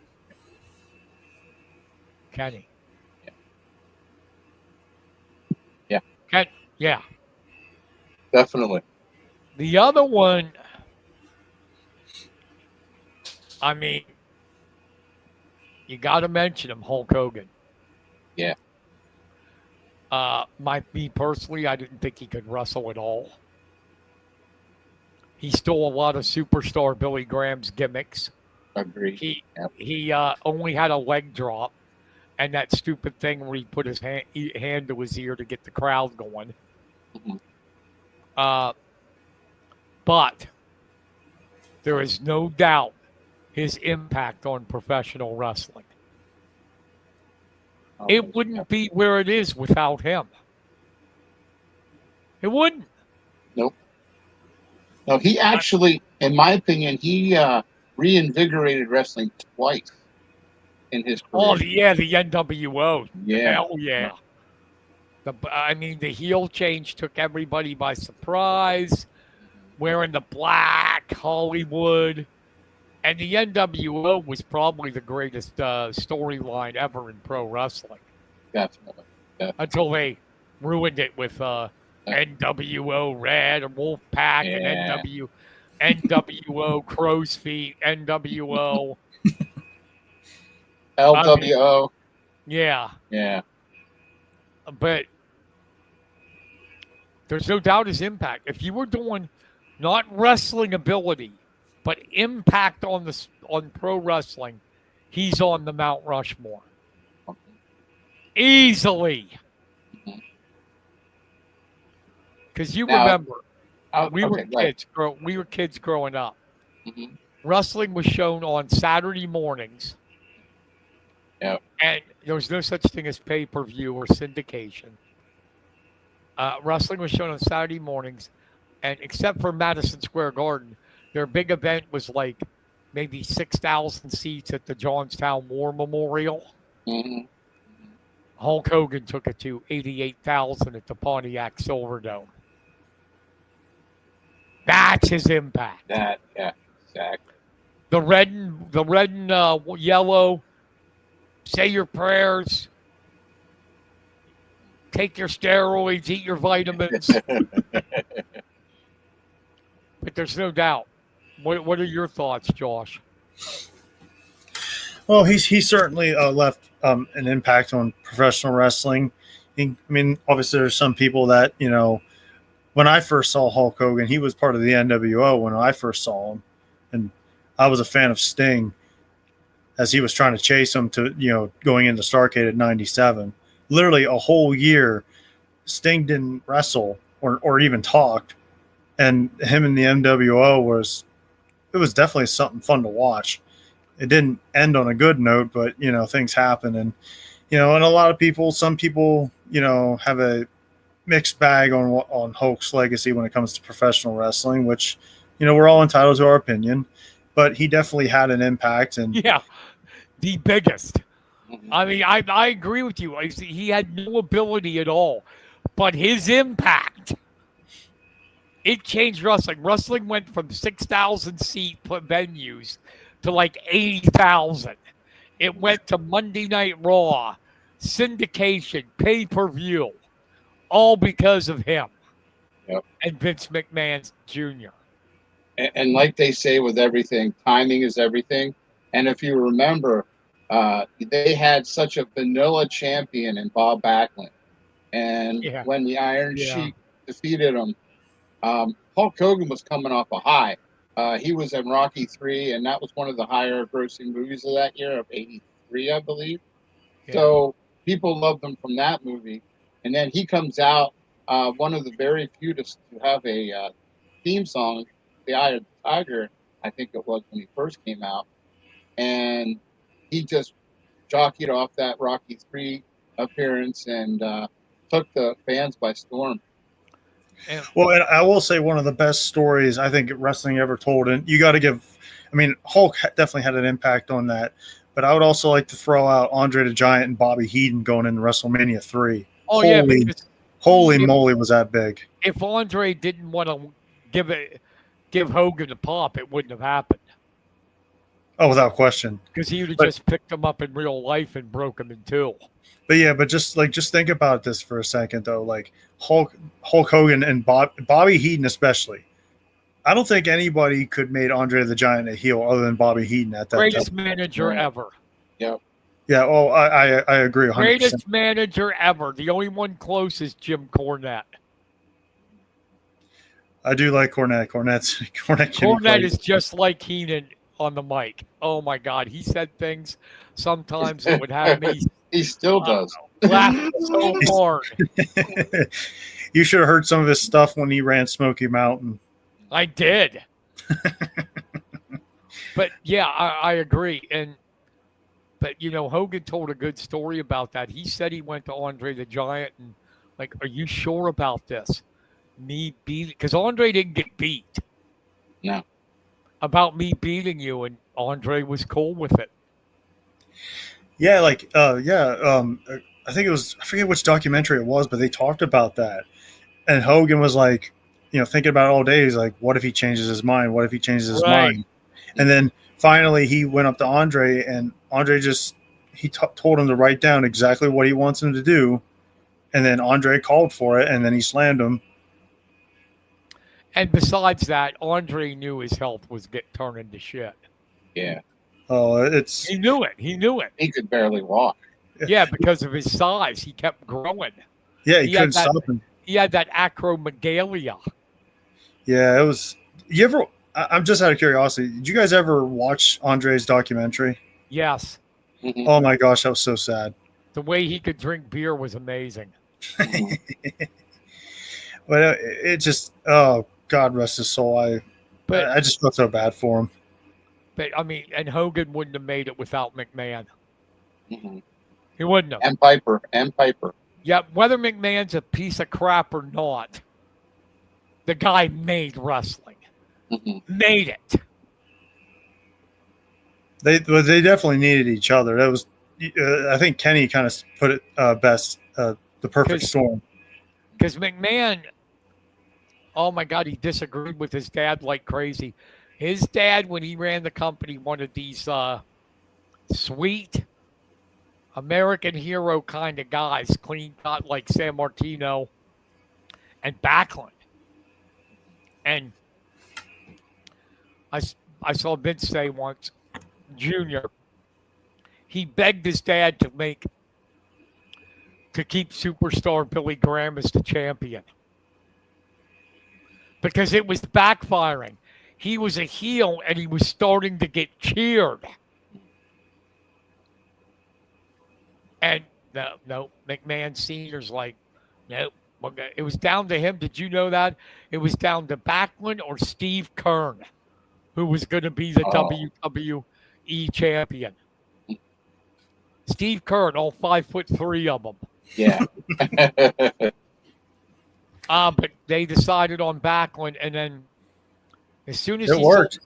Kenny. Yeah. Yeah. Definitely. The other one, I mean, you got to mention him, Hulk Hogan. Yeah. Me personally, I didn't think he could wrestle at all. He stole a lot of superstar Billy Graham's gimmicks. Agreed. He only had a leg drop and that stupid thing where he put his hand to his ear to get the crowd going. Mm-hmm. But there is no doubt his impact on professional wrestling. It wouldn't be where it is without him. It wouldn't. Nope. No, he actually, in my opinion, he reinvigorated wrestling twice in his career. Oh, yeah, the NWO. Yeah. Hell yeah. The heel change took everybody by surprise. Wearing the black, Hollywood. And the NWO was probably the greatest storyline ever in pro wrestling. Definitely. Until they ruined it with NWO Red and Wolfpack and NWO Crow's Feet, NWO. LWO. Yeah. Yeah. But there's no doubt his impact. If you were doing not wrestling ability, but impact on pro wrestling, he's on the Mount Rushmore. Easily. Because you remember, we were kids growing up. Mm-hmm. Wrestling was shown on Saturday mornings. Yeah. And there was no such thing as pay-per-view or syndication. Wrestling was shown on Saturday mornings, and except for Madison Square Garden, their big event was like maybe 6,000 seats at the Johnstown War Memorial. Mm-hmm. Hulk Hogan took it to 88,000 at the Pontiac Silverdome. That's his impact. Yeah, exactly. The red and yellow. Say your prayers. Take your steroids. Eat your vitamins. But there's no doubt. What are your thoughts, Josh? Well, he certainly left an impact on professional wrestling. Obviously, there's some people that, when I first saw Hulk Hogan, he was part of the NWO when I first saw him. And I was a fan of Sting as he was trying to chase him to, going into Starrcade at 97. Literally a whole year, Sting didn't wrestle or even talked. And him in the NWO was definitely something fun to watch. It didn't end on a good note, but, things happen. And, and a lot of people, some people, have a mixed bag on Hulk's legacy when it comes to professional wrestling, which, we're all entitled to our opinion, but he definitely had an impact. And yeah, the biggest. I mean, I agree with you. He had no ability at all, but his impact, it changed wrestling. Wrestling went from 6,000 seat venues to like 80,000. It went to Monday Night Raw, syndication, pay-per-view, all because of him. Yep. and Vince McMahon Jr. And like they say with everything, timing is everything. And if you remember, they had such a vanilla champion in Bob Backlund. And Yeah, when the Iron yeah, Sheik defeated him, Hulk Hogan was coming off a high. He was in Rocky 3, and that was one of the higher grossing movies of that year, of 83, I believe. yeah. So people loved him from that movie. And then he comes out, one of the very few to have a theme song, The Eye of the Tiger, I think it was when he first came out. And he just jockeyed off that Rocky 3 appearance and took the fans by storm. And Well, and I will say one of the best stories I think wrestling ever told, and you got to give. I mean, Hulk definitely had an impact on that, but I would also like to throw out Andre the Giant and Bobby Heenan going into WrestleMania 3. oh yeah, Holy, because holy if, moly, was that big? if Andre didn't want to give Hogan a pop, it wouldn't have happened Oh, without question. because he would have But just picked him up in real life and broke him in two. but yeah, but just think about this for a second though. Like Hulk Hogan and Bobby Heenan especially. I don't think anybody could made Andre the Giant a heel other than Bobby Heenan at that Greatest time. manager Right. ever. Yep. Yeah. Oh, I agree 100%. Greatest manager ever. The only one close is Jim Cornette. I do like Cornette. Cornette can be Cornette quite- is just like Heenan on the mic. Oh my God, he said things sometimes that would have me He still does. laughing so hard. You should have heard some of his stuff when he ran Smoky Mountain. I did. But yeah, I agree. But Hogan told a good story about that. He said he went to Andre the Giant and like, are you sure about this? Me beating, because Andre didn't get beat. No. About me beating you, and Andre was cool with it. Yeah, I think it was, I forget which documentary it was, but they talked about that. And Hogan was like, thinking about it all day. He's like, what if he changes his mind? What if he changes his Right. mind? And then finally he went up to Andre, and Andre told him to write down exactly what he wants him to do. And then Andre called for it, and then he slammed him. And besides that, Andre knew his health was turning to shit. Yeah. Oh, He knew it. He knew it. He could barely walk. Yeah, because of his size, he kept growing. yeah, he He had couldn't stop him. He had that acromegalia. Yeah, it was. You ever? I'm just out of curiosity. Did you guys ever watch Andre's documentary? Yes, Mhm. Oh my gosh, that was so sad. the way he could drink beer was amazing. Mhm. But it just, oh God rest his soul. I But just felt so bad for him. I mean, and Hogan wouldn't have made it without McMahon. Mhm. He wouldn't have. And Piper. Yeah, whether McMahon's a piece of crap or not, the guy made wrestling. Mhm. Made it. They definitely needed each other. That was, I think Kenny kind of put it best. The perfect 'Cause- storm. Because McMahon, oh my God, he disagreed with his dad like crazy. His dad, when he ran the company, wanted these sweet American hero kind of guys, clean cut like San Martino and Backlund. And I saw Vince say once, Junior, he begged his dad to keep superstar Billy Graham as the champion because it was backfiring. He was a heel and he was starting to get cheered. And no, McMahon Sr.'s like, nope. It was down to him. Did you know that? It was down to Backlund or Steve Kern, who was going to be the WWE champion. Steve Kern, all 5'3" of them. Yeah. But they decided on Backlund, and then as soon as It worked.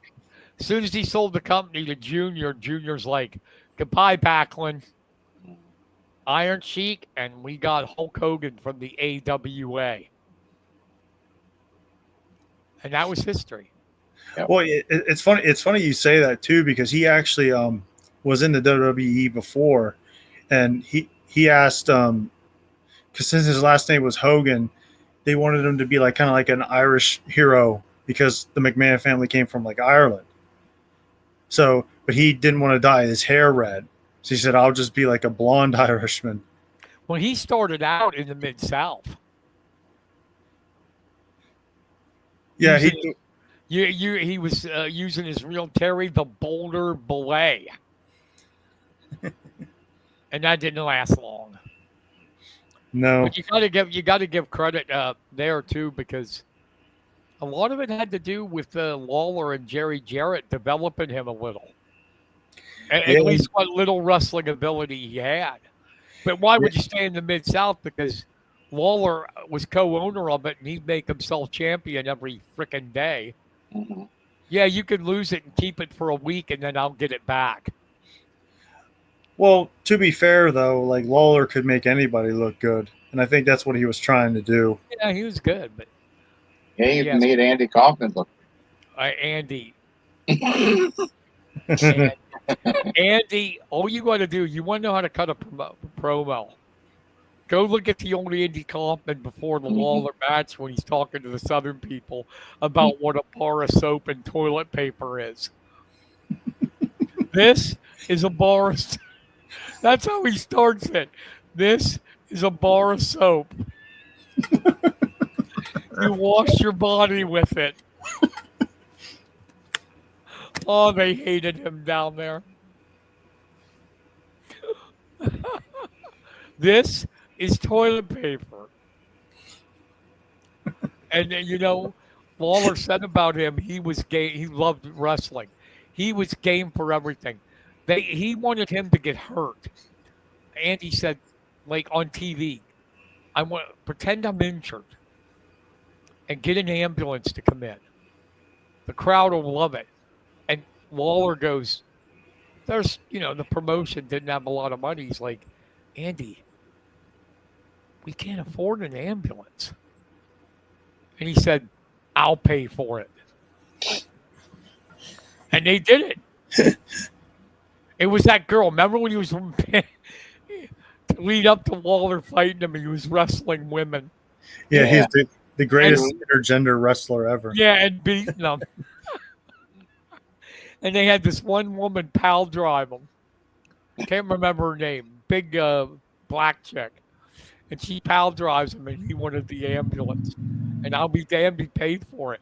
he sold the company to Junior, Junior's like, goodbye, Backlund. Iron Sheik, and we got Hulk Hogan from the AWA. And that was history. Well, it's funny. It's funny you say that too, because he actually was in the WWE before, and he asked because since his last name was Hogan, they wanted him to be like kind of like an Irish hero because the McMahon family came from like Ireland. So, but he didn't want to dye his hair red. So he said, "I'll just be like a blonde Irishman." Well, he started out in the Mid-South. Yeah, He was using his real Terry the Boulder Belay, and that didn't last long. no. But you got to give credit there too, because a lot of it had to do with Lawler and Jerry Jarrett developing him a little, at least what little wrestling ability he had. But why would you stay in the Mid-South? Because Lawler was co-owner of it, and he'd make himself champion every freaking day. Mm-hmm. Yeah, you could lose it and keep it for a week, and then I'll get it back. Well, to be fair though, like Lawler could make anybody look good, and I think that's what he was trying to do. Yeah, he was good, but Yeah, he made Andy Kaufman look Andy. good. Andy, all you got to do, you want to know how to cut a promo. Go look at the old Andy Kaufman before the Lawler match when he's talking to the Southern people about what a bar of soap and toilet paper is. This is a bar of soap. That's how he starts it. This is a bar of soap. You wash your body with it. Oh, they hated him down there. This is toilet paper. And, Lawler said about him, he was gay. He loved wrestling. He was game for everything. He wanted him to get hurt. Andy said, like on TV, I want pretend I'm injured and get an ambulance to come in. The crowd will love it. And Lawler goes, there's, the promotion didn't have a lot of money. He's like, Andy, we can't afford an ambulance. And he said, I'll pay for it. And they did it. It was that girl. Remember when he was to lead up to Lawler fighting him, he was wrestling women. Yeah, he's the greatest intergender wrestler ever. Yeah, and beating them. And they had this one woman pal drive him. I can't remember her name. Big black chick. And she pal drives him, and he wanted the ambulance. And I'll be damned he paid for it.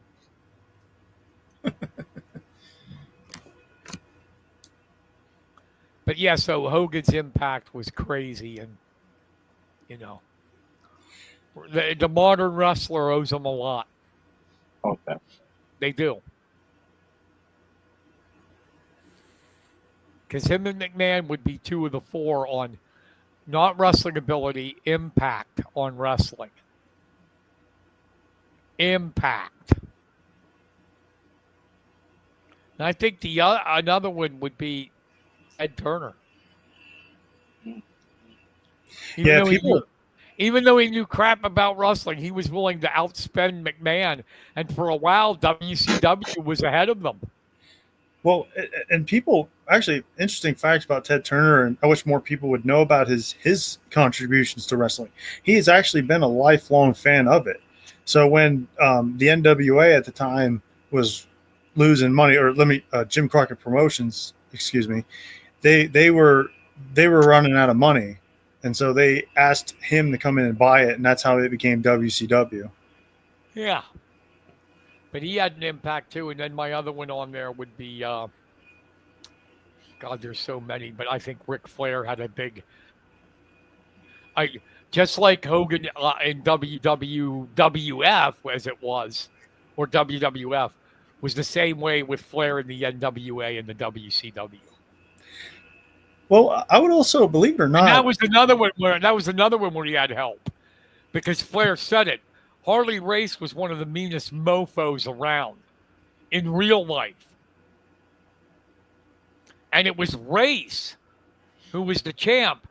But yeah, so Hogan's impact was crazy, and the modern wrestler owes him a lot. Okay. They do. Because him and McMahon would be two of the four on not wrestling ability, impact on wrestling. Impact. And I think another one would be Ted Turner. Even though he knew crap about wrestling, he was willing to outspend McMahon. And for a while, WCW was ahead of them. Well, and people actually interesting facts about Ted Turner, and I wish more people would know about his contributions to wrestling. He has actually been a lifelong fan of it. So when the NWA at the time was losing money, or Jim Crockett Promotions, excuse me, they were running out of money, and so they asked him to come in and buy it, and that's how it became WCW. Yeah. But he had an impact too, and then my other one on there would be, God, there's so many, but I think Ric Flair had a big, just like Hogan in WWF as it was, or WWF, was the same way with Flair in the NWA and the WCW. Well, I would also, believe it or not, and that was another one where he had help, because Flair said it. Harley Race was one of the meanest mofos around in real life. And it was Race, who was the champ,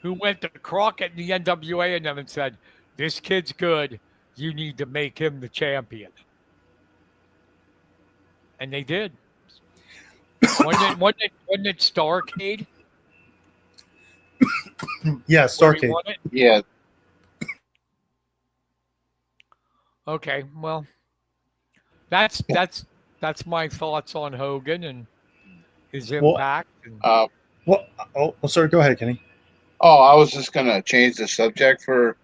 who went to Crockett and the NWA and them and said, this kid's good. You need to make him the champion. And they did. Wasn't it Starrcade? Yeah, Starrcade. Yeah. Okay, well, that's my thoughts on Hogan and his Well, impact. And Uh, well, well, sorry. Go ahead, Kenny. oh, I was just gonna change the subject for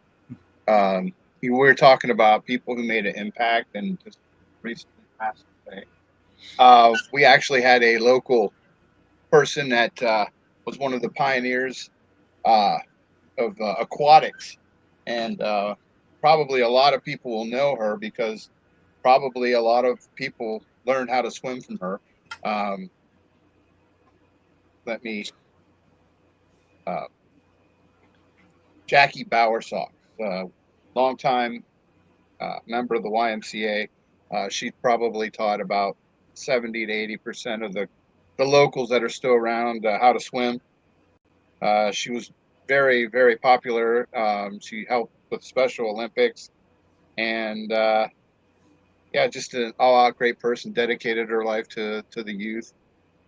we were talking about people who made an impact and just recently passed away. We actually had a local person that was one of the pioneers uh, of aquatics, and probably a lot of people will know her because probably a lot of people learned how to swim from her. Um, let me, uh, Jackie Bowersox, longtime member of the YMCA. She probably taught about 70 to 80% of the locals that are still around how to swim. She was very, very popular. She helped with Special Olympics, and yeah, just an all-out great person. Dedicated her life to the youth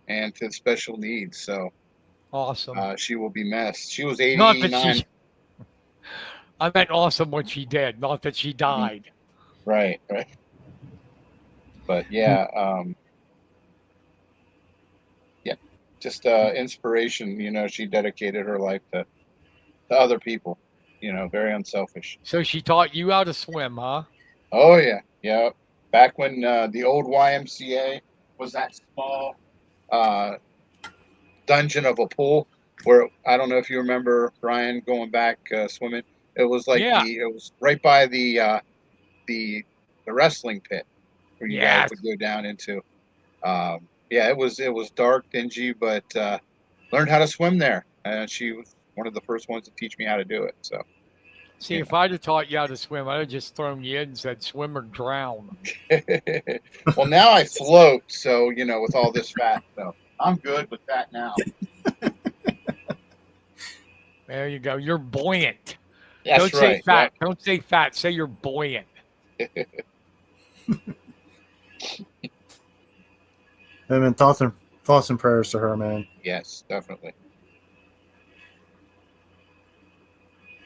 and to special needs. So awesome. she will be missed. She was Not that 89. she. I meant awesome what she did. Not that she Mhm. died. Right, right. But yeah, yeah, just inspiration. She dedicated her life to other people. Very unselfish. So she taught you how to swim, huh? Oh yeah, yeah. Back when the old YMCA was that small uh, dungeon of a pool, where I don't know if you remember Brian going back swimming. It was like Yeah. it was right by the the wrestling pit where you guys Yes. would go down into. Yeah, it was dark, dingy, but learned how to swim there, and she was one of the first ones to teach me how to do it. So, See, if I'd have taught you how to swim, I'd have just thrown you in and said, swim or drown. well, now I float, so with all this fat, so I'm good with that now. There you go. You're buoyant. That's Don't say right. fat. Don't say fat. Say you're buoyant. Yep. And thoughts and prayers to her, man. Yes, definitely.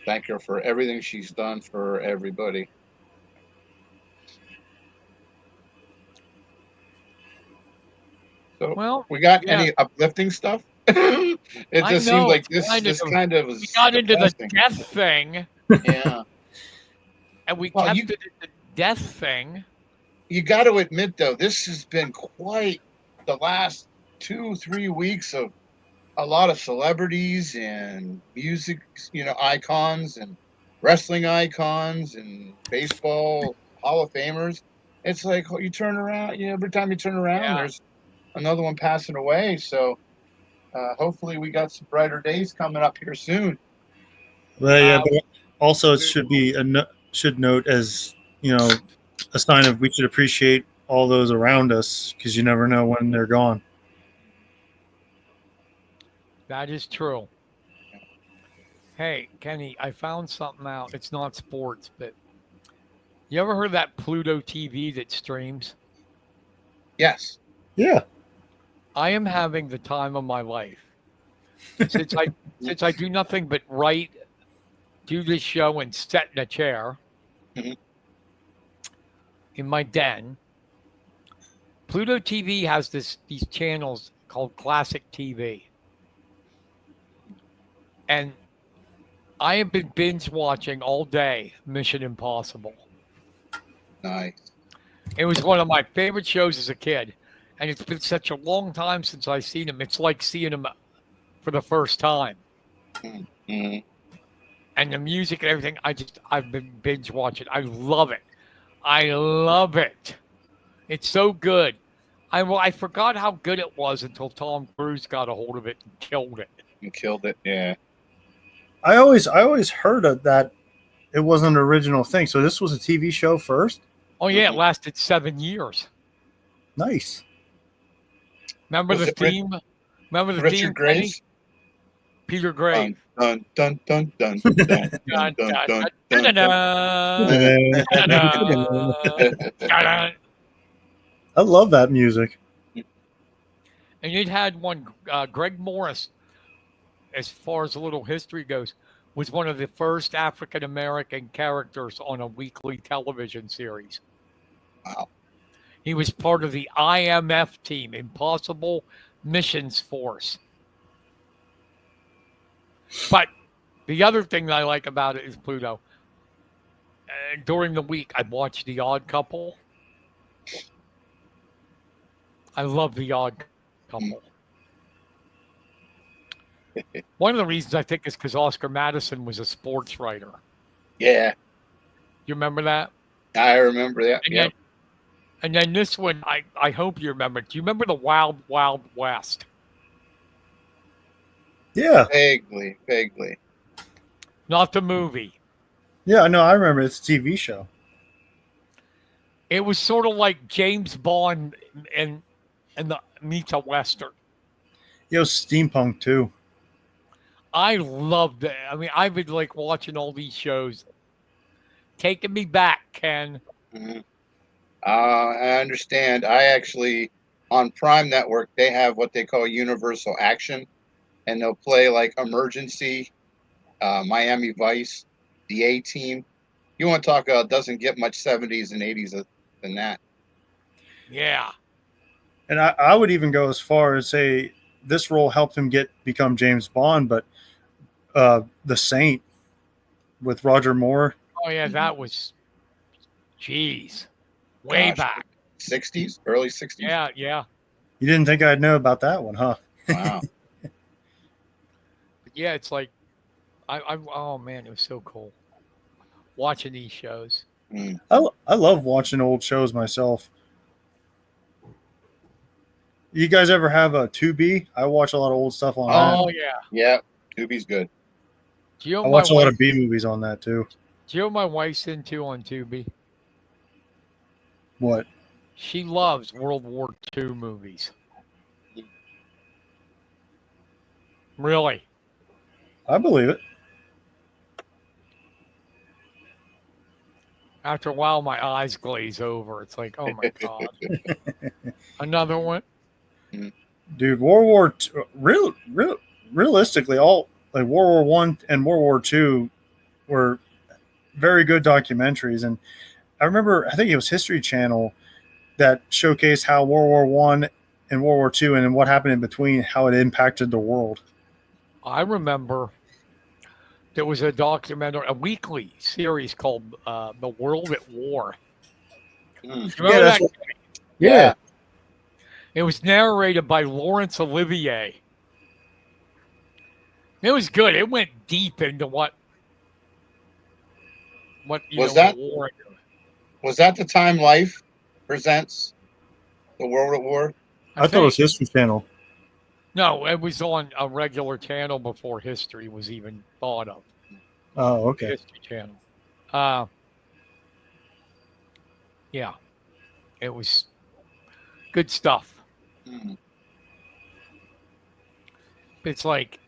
Thank her for everything she's done for everybody. So, Well, we got yeah, any uplifting stuff? It I just seemed know. like It's kind this of, kind of we was got into the depressing. death thing, Yeah. and we Well, kept it at the death thing. you got to admit though, this has been quite the last 2 3 weeks of a lot of celebrities and music, icons and wrestling icons and baseball Hall of Famers. It's like you turn around, every time you turn around, Yeah. there's another one passing away. So hopefully, we got some brighter days coming up here soon. Well, yeah, Uh, but also it should be should note as a sign of we should appreciate all those around us because you never know when they're gone. that is true. Hey, Kenny, I found something out. It's not sports, but you ever heard of that Pluto TV that streams? Yes. Yeah. I am having the time of my life. Since I do nothing but write, do this show, and sit in a chair Mhm. in my den. Pluto TV has these channels called Classic TV, and I have been binge watching all day Mission Impossible. Nice. It was one of my favorite shows as a kid, and it's been such a long time since I've seen him. It's like seeing him for the first time. Mm-hmm. And the music and everything, I've been binge watching. I love it. I love it. It's so good. I forgot how good it was until Tom Cruise got a hold of it and killed it. You killed it. Yeah. I always heard of that it wasn't an original thing. So this was a TV show first. Oh yeah, it Mhm. lasted 7 years. Nice. Remember Was the it theme? Remember the theme, Richard Kenny? Grace? Peter Dun Grave. dun dun dun dun dun dun Dun, dun dun, dun dun, dun dun, dun. dun, dun, dun. I love that music. And it had one, Greg Morris, as far as a little history goes, was one of the first African American characters on a weekly television series. Wow. He was part of the IMF team, Impossible Missions Force. But the other thing that I like about it is Pluto. During the week, I'd watch The Odd Couple. I love The Odd Couple. One of the reasons I think is because Oscar Madison was a sports writer. Yeah, You remember that? I remember that. And, Yep. then this one, I hope you remember. Do you remember the Wild Wild West? Yeah. Vaguely. Not the movie. Yeah, no, I remember. It's a TV show. It was sort of like James Bond and the meets a Western. It was steampunk too. I loved it. I mean, I've been like watching all these shows. Taking me back, Ken. Mhm. I understand. I actually, on Prime Network, they have what they call Universal Action, and they'll play like Emergency, Miami Vice, the A Team. You want to talk? Doesn't get much 70s and 80s than that. Yeah. And I would even go as far as say this role helped him become James Bond, but The Saint with Roger Moore. Oh, yeah, that was, geez, way Gosh. back. 60s, early 60s. Yeah. You didn't think I'd know about that one, huh? Wow. But yeah, it's like, oh, man, it was so cool watching these shows. Mm. I love watching old shows myself. You guys ever have a Tubi? I watch a lot of old stuff on that. Oh, yeah. Yeah, Tubi's good. Do you know I my watch a lot wife, of B movies on that too. do you know what my wife's into on Tubi? What? She loves World War II movies. Really? I believe it. After a while, my eyes glaze over. It's like, oh my God. Another one? Dude, World War II, realistically, all like World War One and World War II were very good documentaries. And I remember, I think it was History Channel that showcased how World War One and World War II and what happened in between, how it impacted the world. I remember there was a documentary, a weekly series called The World at War. Mm. You remember that's that? Yeah. It was narrated by Laurence Olivier. It was good. It went deep into what Was that- the war. Was that the time Life presents the World at War? I thought it was History Channel. No, it was on a regular channel before History was even thought of. Oh, okay. History Channel. Yeah, it was good stuff. Mm. It's like,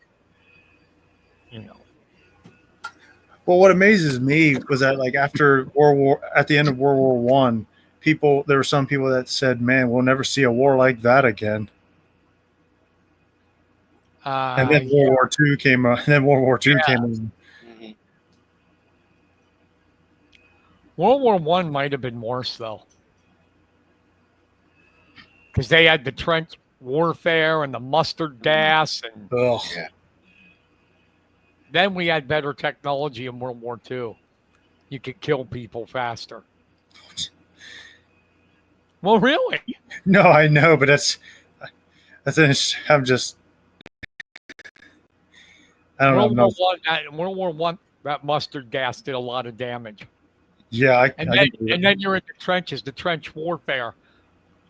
Well, what amazes me was that, like, at the end of World War One, there were some people that said, "Man, we'll never see a war like that again." And then World War II came. Then World War II came in. Mhm. World War One might have been worse though, because they had the trench warfare and the mustard gas, and Ugh. Yeah. then we had better technology in World War II. You could kill people faster. Well, really? No, I know, but I'm just. I don't World know. War One. World War One. That mustard gas did a lot of damage. Yeah, And then you're in the trenches, the trench warfare.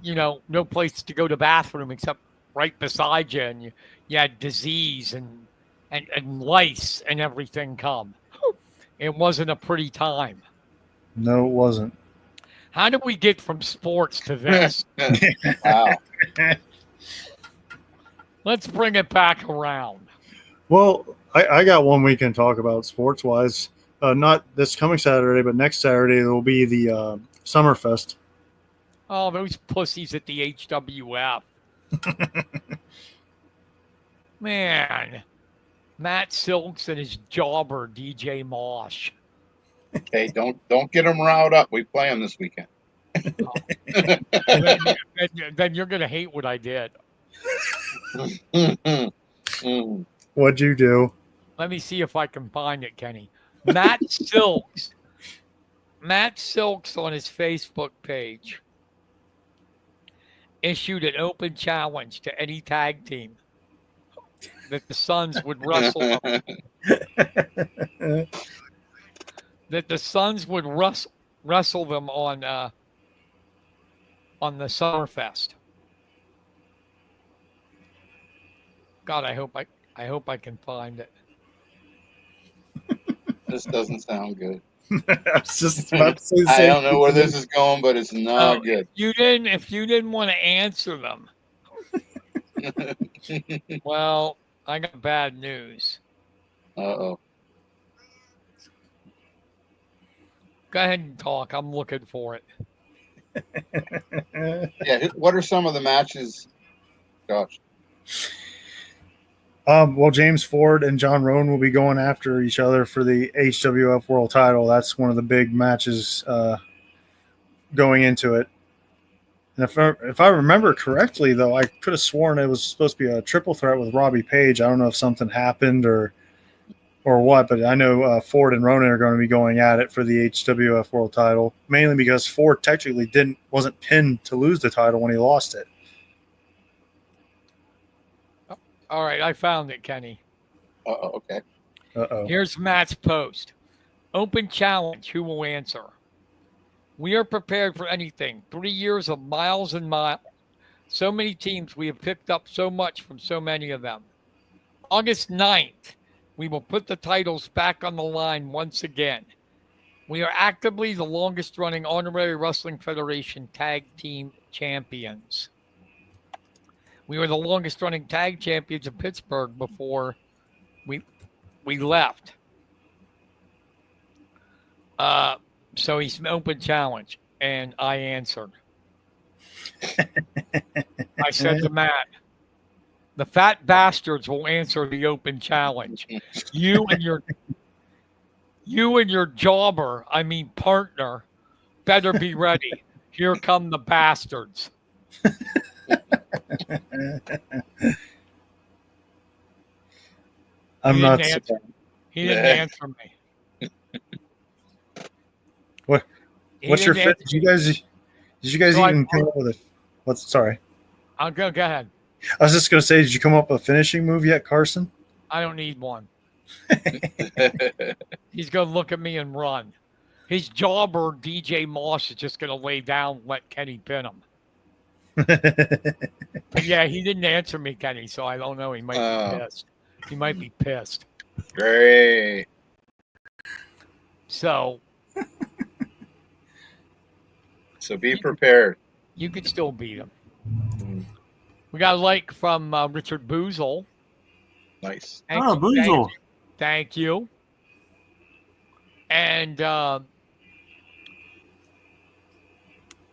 No place to go to the bathroom except right beside you, and you had disease and lice and everything come. It wasn't a pretty time. No, it wasn't. How did we get from sports to this? Wow. Let's bring it back around. Well, I got one we can talk about sports wise. Not this coming Saturday, but next Saturday there will be the Summerfest. Oh, those pussies at the HWF. Man, Matt Silks and his jobber, DJ Mosh. Okay, don't get them riled up. We play them this weekend. Then you're going to hate what I did. What'd you do? Let me see if I can find it, Kenny. Matt Silks. Matt Silks on his Facebook page issued an open challenge to any tag team that the Suns would wrestle them. That the Suns would wrestle them on the Summerfest. God, I hope I can find it. This doesn't sound good. I was just about to say the I same don't know where this is going, but it's not good. If you didn't want to answer them, well, I got bad news. Uh-oh. Go ahead and talk. I'm looking for it. Yeah, what are some of the matches, Josh? Well, James Ford and John Rowan will be going after each other for the HWF World Title. That's one of the big matches going into it. And if I remember correctly, though, I could have sworn it was supposed to be a triple threat with Robbie Page. I don't know if something happened or what, but I know Ford and Ronan are going to be going at it for the HWF World Title, mainly because Ford technically wasn't pinned to lose the title when he lost it. All right, I found it, Kenny. Okay. Here's Matt's post. Open challenge. Who will answer? We are prepared for anything. 3 years of miles and miles. So many teams. We have picked up so much from so many of them. August 9th, we will put the titles back on the line once again. We are actively the longest running Honorary Wrestling Federation tag team champions. We were the longest running tag champions of Pittsburgh before we left. So he's an open challenge, and I answered. I said to Matt, the fat bastards will answer the open challenge. You and your jobber, partner, better be ready. Here come the bastards. I'm not. He didn't answer me. What's your fit? Did you guys even come up with it? Sorry. I'll go ahead. I was just going to say, did you come up with a finishing move yet, Carson? I don't need one. He's going to look at me and run. His jobber, DJ Moss, is just going to lay down and let Kenny pin him. But yeah, he didn't answer me, Kenny, so I don't know. He might be pissed. He might be pissed. Great. So be prepared. You could still beat him. We got a like from Richard Boozle. Nice. Boozle. Thank you. And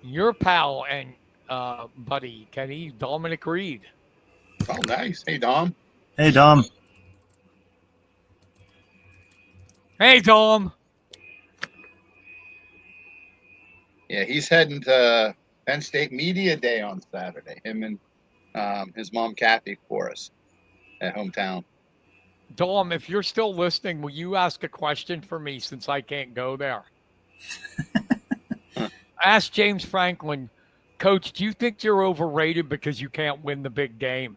your pal and buddy, Kenny, Dominic Reed. Oh, nice. Hey, Dom. Hey, Dom. Hey, Dom. Yeah, he's heading to Penn State Media Day on Saturday. Him and his mom, Kathy, for us at hometown. Dom, if you're still listening, will you ask a question for me since I can't go there? Ask James Franklin, Coach, do you think you're overrated because you can't win the big game?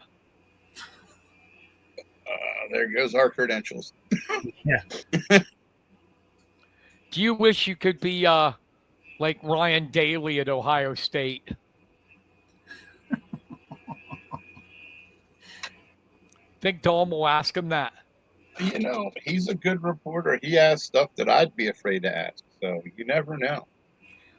There goes our credentials. Yeah. Do you wish you could be like Ryan Daly at Ohio State? Think Dom will ask him that? You know, he's a good reporter. He asks stuff that I'd be afraid to ask. So you never know.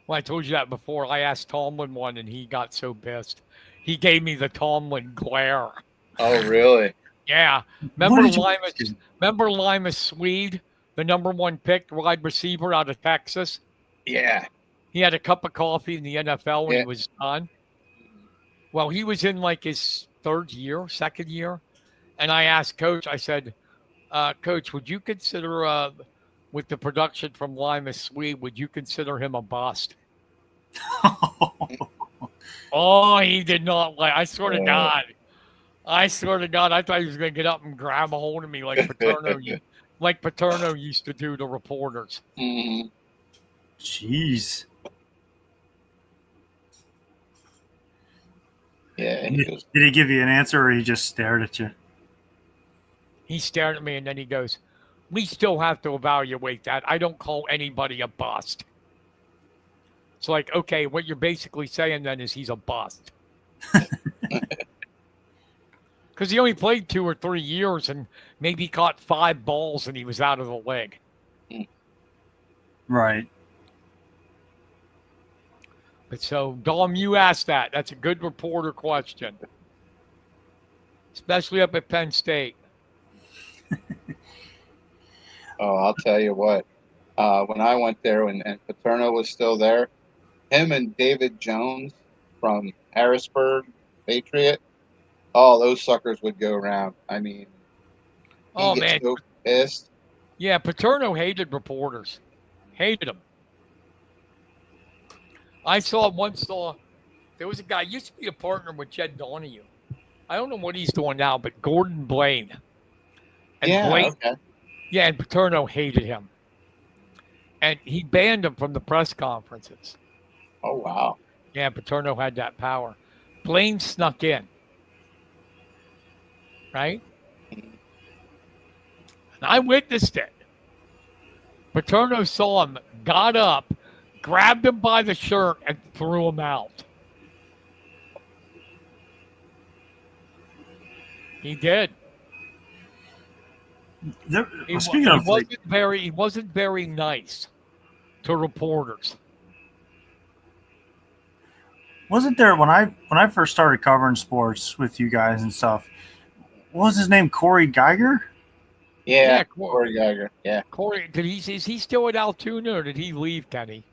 Well, I told you that before. I asked Tomlin one, and he got so pissed. He gave me the Tomlin glare. Oh, really? Yeah. Remember Lima Swede, the #1 pick wide receiver out of Texas? Yeah. He had a cup of coffee in the NFL when he was done. Well, he was in like his second year. And I asked Coach, I said, Coach, would you consider, with the production from Lima Swede, would you consider him a bust? Oh, he did not like. I swear to God. I swear to God, I thought he was going to get up and grab a hold of me like Paterno used to do to reporters. Mm-hmm. Jeez. Yeah. Did he give you an answer, or he just stared at you? He stared at me, and then he goes, "We still have to evaluate that. I don't call anybody a bust." It's like, okay, what you're basically saying then is he's a bust. Because he only played 2 or 3 years and maybe caught 5 balls and he was out of the league. Right. But so, Dom, you asked that. That's a good reporter question. Especially up at Penn State. Oh, I'll tell you what. When I went there and Paterno was still there, him and David Jones from Harrisburg, Patriot, all those suckers would go around. I mean, Oh, man. So pissed. Yeah, Paterno hated reporters. Hated them. I once saw, there was a guy, used to be a partner with Jed Donahue. I don't know what he's doing now, but Gordon Blaine. And Okay. Yeah, and Paterno hated him. And he banned him from the press conferences. Oh, wow. Yeah, Paterno had that power. Blaine snuck in. Right? And I witnessed it. Paterno saw him, got up, grabbed him by the shirt, and threw him out. He did. He wasn't very nice to reporters. Wasn't there when I first started covering sports with you guys and stuff? What was his name? Corey Geiger? Yeah, Corey Geiger. Yeah. Corey, is he still at Altoona or did he leave, Kenny?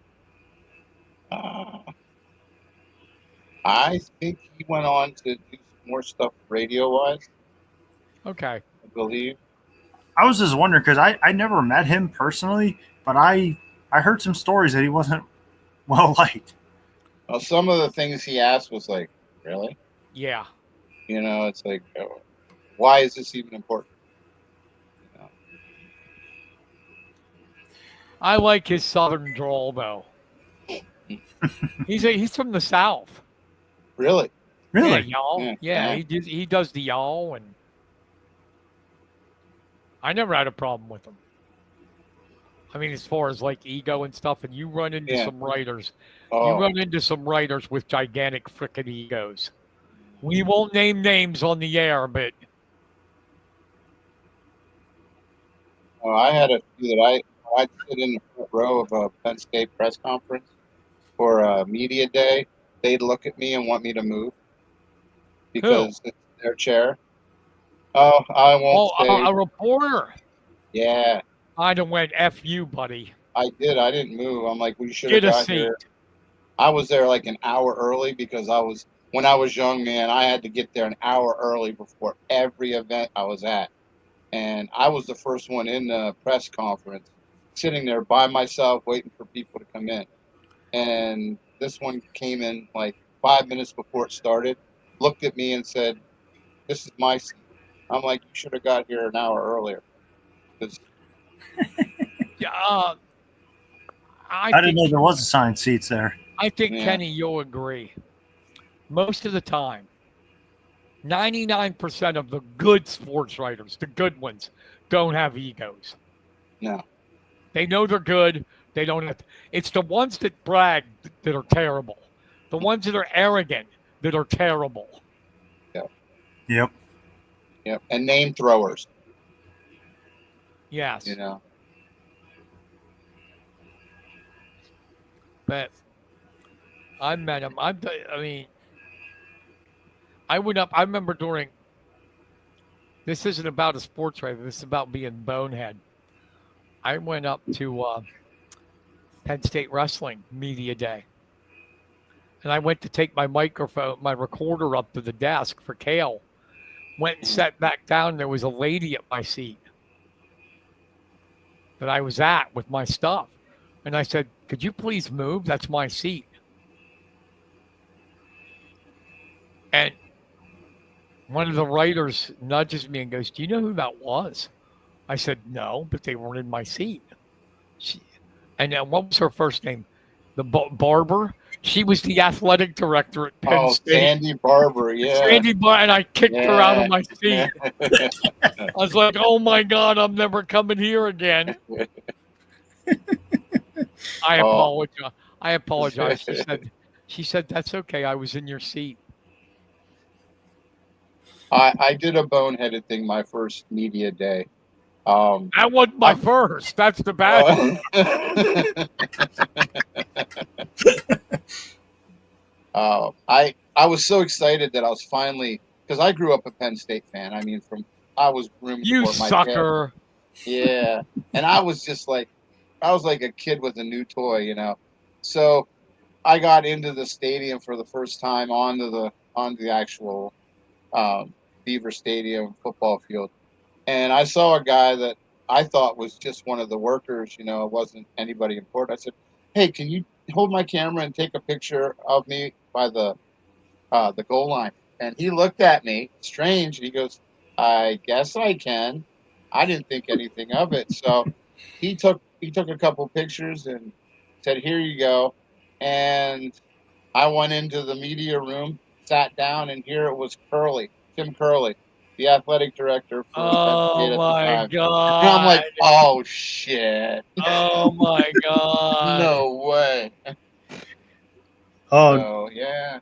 I think he went on to do more stuff radio-wise. Okay. I believe. I was just wondering because I never met him personally, but I heard some stories that he wasn't well liked. Well, some of the things he asked was like, really? Yeah. You know, it's like, oh, why is this even important? You know? I like his southern drawl, though. He's from the South. Really? Really? Yeah, y'all. Yeah. He does the y'all, and I never had a problem with him. I mean, as far as like ego and stuff, and you run into some writers. Oh. You run into some writers with gigantic frickin' egos. We won't name names on the air, but I had a few that I'd sit in the front row of a Penn State press conference for a media day. They'd look at me and want me to move because it's their chair. Oh, I won't say. A reporter. Yeah. I'd have went F you, buddy. I did. I didn't move. I'm like, we should have got here. I was there like an hour early because when I was young, man, I had to get there an hour early before every event I was at. And I was the first one in the press conference, sitting there by myself, waiting for people to come in. And this one came in like 5 minutes before it started, looked at me and said, "This is my seat." I'm like, "You should have got here an hour earlier." Yeah, I didn't know there was assigned seats there. I think, Kenny, you'll agree. Most of the time, 99% of the good sports writers, the good ones, don't have egos. No. They know they're good. They don't have it's the ones that brag that are terrible. The ones that are arrogant that are terrible. Yep. And name throwers. Yes. You know. But I met him. I went up. I remember this isn't about a sports writer. This is about being bonehead. I went up to Penn State Wrestling Media Day. And I went to take my recorder up to the desk for Kale. Went and sat back down. There was a lady at my seat. that I was at with my stuff. And I said, could you please move? That's my seat. And one of the writers nudges me and goes, do you know who that was? I said, no, but they weren't in my seat. And what was her first name? The Barber. She was the athletic director at Penn State. Sandy Barber, yeah. Sandy Barber, and I kicked her out of my seat. I was like, oh my God, I'm never coming here again. I apologize. I apologize. She said, that's okay. I was in your seat. I did a boneheaded thing my first media day. That wasn't my first. That's the bad one. I was so excited that I was finally, because I grew up a Penn State fan. I mean, I was groomed you for my sucker. Dad. Yeah, and I was just like, I was like a kid with a new toy, you know. So I got into the stadium for the first time onto the actual Beaver Stadium football field, and I saw a guy that I thought was just one of the workers. You know, it wasn't anybody important. I said, "Hey, can you hold my camera and take a picture of me by the goal line?" And he looked at me strange, and he goes, "I guess I can." I didn't think anything of it, so he took a couple pictures and said, "Here you go." And I went into the media room, sat down, and here it was Tim Curley, the athletic director for Penn State at the time. God. And I'm like, oh shit. Oh my God. No way. Oh, So, yeah.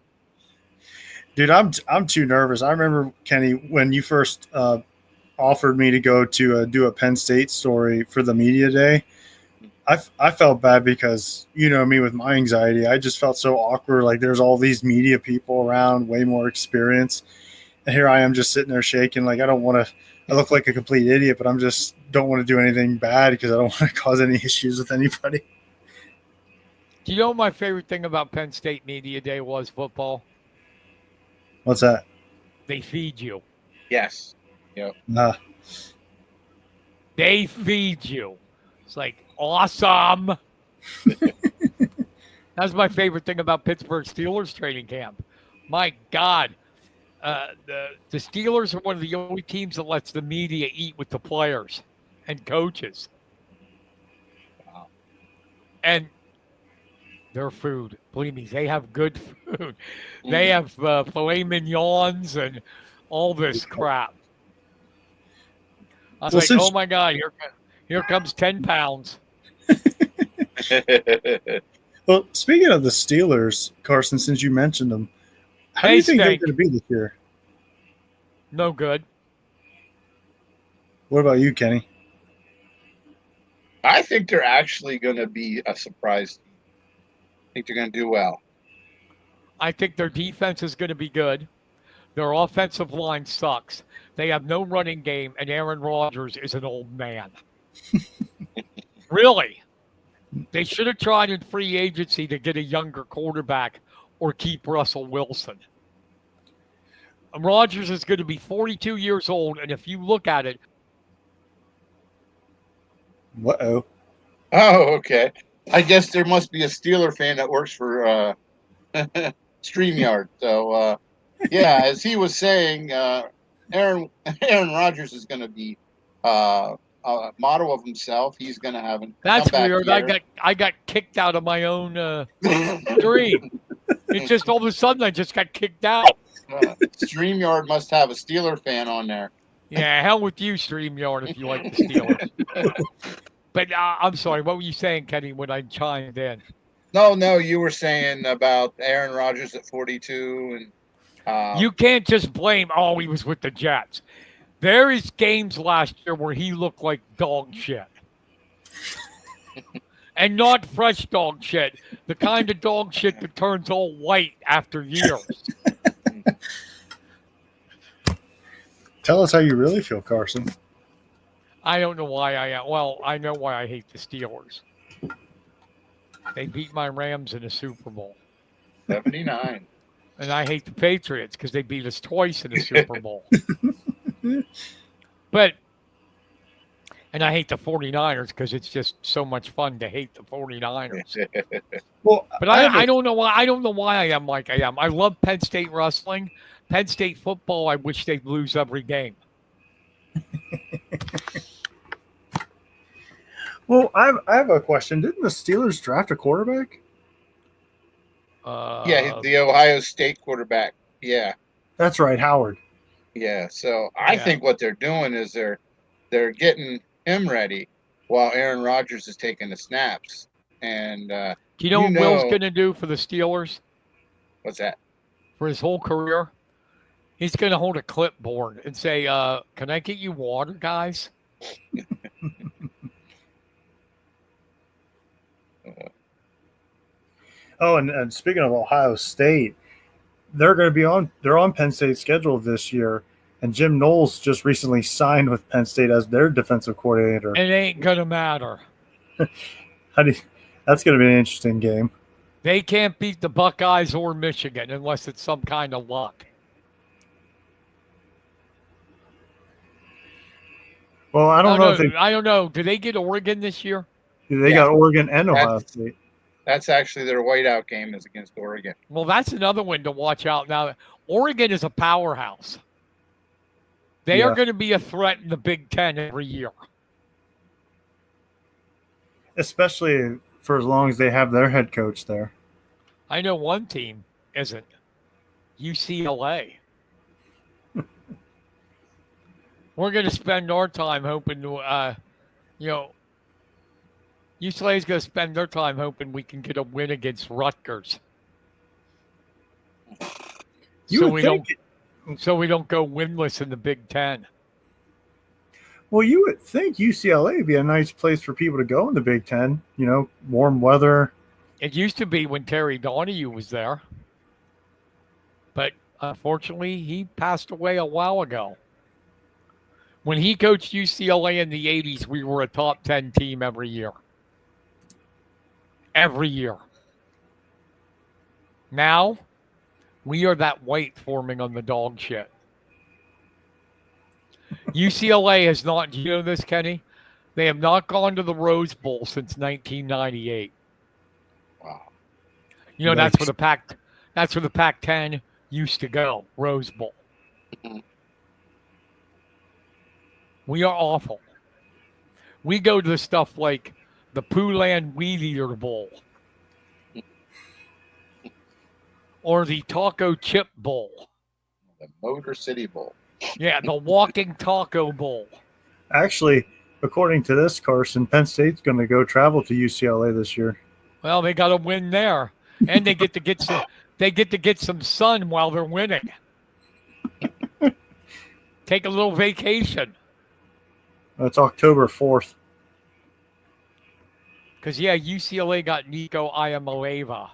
Dude, I'm too nervous. I remember, Kenny, when you first offered me to go to do a Penn State story for the media day. I felt bad because, you know me with my anxiety, I just felt so awkward. Like there's all these media people around, way more experience. And here I am just sitting there shaking. Like I look like a complete idiot, but don't want to do anything bad because I don't want to cause any issues with anybody. Do you know what my favorite thing about Penn State Media Day was, football? What's that? They feed you. Yes. Yep. They feed you. It's like, awesome. That's my favorite thing about Pittsburgh Steelers training camp. My God. The Steelers are one of the only teams that lets the media eat with the players and coaches. Wow. And their food, believe me, they have good food. They have filet mignons and all this crap. I was like, oh my God, here comes 10 pounds. Well, speaking of the Steelers, Carson, since you mentioned them, how do you think they're going to be this year? No good. What about you, Kenny? I think they're actually going to be a surprise team. I think they're going to do well. I think their defense is going to be good. Their offensive line sucks. They have no running game, and Aaron Rodgers is an old man. Really. They should have tried in free agency to get a younger quarterback or keep Russell Wilson. Rodgers is going to be 42 years old, and if you look at it. Uh-oh. Oh, okay. I guess there must be a Steeler fan that works for StreamYard. So, yeah, as he was saying, Aaron Rodgers is going to be a model of himself. He's going to have an. That's weird. Year. I got kicked out of my own stream. It just all of a sudden I just got kicked out. StreamYard must have a Steeler fan on there. Yeah, hell with you, StreamYard, if you like the Steelers. But I'm sorry, what were you saying, Kenny, when I chimed in? No, you were saying about Aaron Rodgers at 42. And you can't just blame, he was with the Jets. There is games last year where he looked like dog shit. And not fresh dog shit, the kind of dog shit that turns all white after years. Tell us how you really feel, Carson. I don't know why I know why I hate the Steelers. They beat my Rams in a Super Bowl. 79. And I hate the Patriots because they beat us twice in the Super Bowl. And I hate the 49ers because it's just so much fun to hate the 49ers. Well, But I don't know why. I don't know why I am like I am. I love Penn State wrestling. Penn State football, I wish they'd lose every game. Well, I have a question. Didn't the Steelers draft a quarterback? Yeah, the Ohio State quarterback. Yeah, That's right, Howard. yeah. So I think what they're doing is they're getting him ready while Aaron Rodgers is taking the snaps. And do you know what Will's going to do for the Steelers? What's that? For his whole career? He's going to hold a clipboard and say, can I get you water, guys? Oh, and speaking of Ohio State, they're on Penn State's schedule this year, and Jim Knowles just recently signed with Penn State as their defensive coordinator. It ain't going to matter. That's going to be an interesting game. They can't beat the Buckeyes or Michigan unless it's some kind of luck. Well, I don't know. I don't know. Do they get Oregon this year? They got Oregon and Ohio State. That's actually their whiteout game is against Oregon. Well, that's another one to watch out. Now, Oregon is a powerhouse. They are going to be a threat in the Big Ten every year. Especially for as long as they have their head coach there. I know one team isn't. UCLA. We're going to spend our time hoping to, UCLA is going to spend their time hoping we can get a win against Rutgers. So we don't go winless in the Big Ten. Well, you would think UCLA would be a nice place for people to go in the Big Ten. You know, warm weather. It used to be when Terry Donahue was there. But unfortunately, he passed away a while ago. When he coached UCLA in the 80s, we were a top 10 team every year. Every year. Now, we are that white forming on the dog shit. UCLA has not, do you know this, Kenny? They have not gone to the Rose Bowl since 1998. Wow. You know, that's where the Pac-10 used to go, Rose Bowl. Mm-hmm. We are awful. We go to the stuff like the Poulan Weed Eater Bowl or the Taco Chip Bowl. The Motor City Bowl. Yeah, the Walking Taco Bowl. Actually, according to this, Carson, Penn State's going to go travel to UCLA this year. Well, they got to win there, and they get to get some sun while they're winning. Take a little vacation. It's October 4th. Because, UCLA got Nico Iamaleava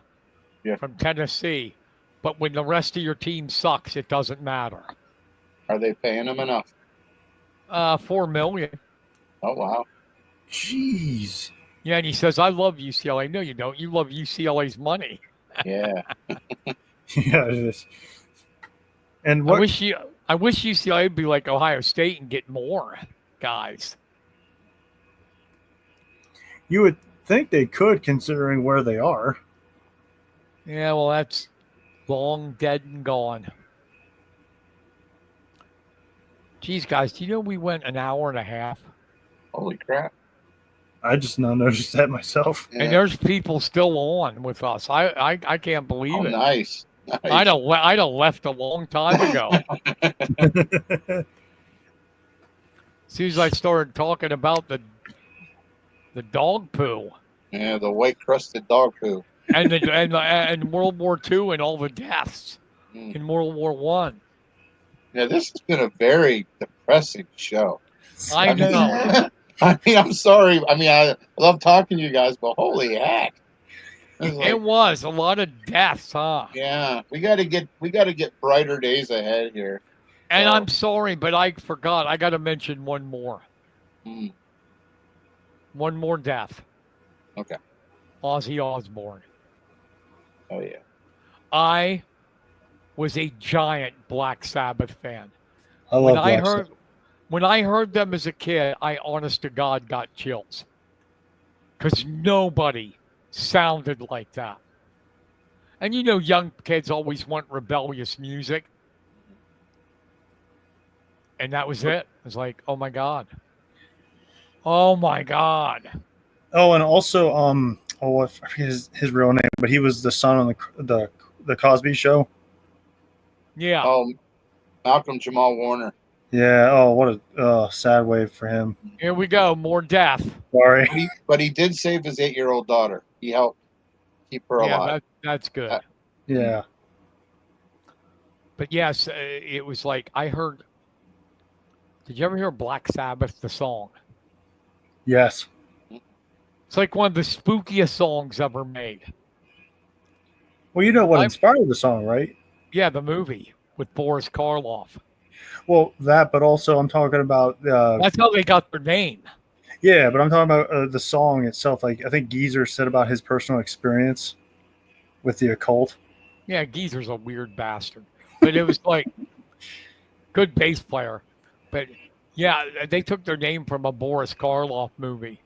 from Tennessee. But when the rest of your team sucks, it doesn't matter. Are they paying them enough? $4 million. Oh, wow. Jeez. Yeah, and he says, I love UCLA. No, you don't. You love UCLA's money. Yeah. Yeah, it is. And what? I wish UCLA would be like Ohio State and get more guys. You would think they could, considering where they are. Yeah, well, that's long dead and gone. Geez, guys, do you know we went an hour and a half? Holy crap. I just now noticed that myself. Yeah. And there's people still on with us. I can't believe it. Nice. I'd have left a long time ago. As soon as I started talking about the dog poo. Yeah, the white crusted dog poo. and World War II and all the deaths in World War I. Yeah, this has been a very depressing show. I know. I mean, I'm sorry. I mean, I love talking to you guys, but holy heck. It was a lot of deaths, huh? Yeah, we got to get brighter days ahead here. And I'm sorry, but I forgot. I got to mention one more. One more death. Okay. Ozzy Osbourne. Oh yeah. I was a giant Black Sabbath fan. I love Black Sabbath. When I heard them as a kid, I honest to God got chills. Because nobody sounded like that. And you know, young kids always want rebellious music. And that was it. It was like, oh my God. Oh my God. Oh, and also, I forget his real name, but he was the son on the Cosby Show. Yeah. Oh, Malcolm Jamal Warner. Yeah. Oh, what a sad wave for him. Here we go. More death. Sorry. But he did save his 8-year-old daughter. He helped keep her Yeah, alive. that's good. Yeah. But yes, it was like I heard. Did you ever hear Black Sabbath, the song? Yes. It's like one of the spookiest songs ever made. Well, you know what inspired the song, right? Yeah, the movie with Boris Karloff. Well, that, but also I'm talking about. That's how they got their name. Yeah, but I'm talking about the song itself. Like I think Geezer said about his personal experience with the occult. Yeah, Geezer's a weird bastard. But it was like good bass player. But yeah, they took their name from a Boris Karloff movie.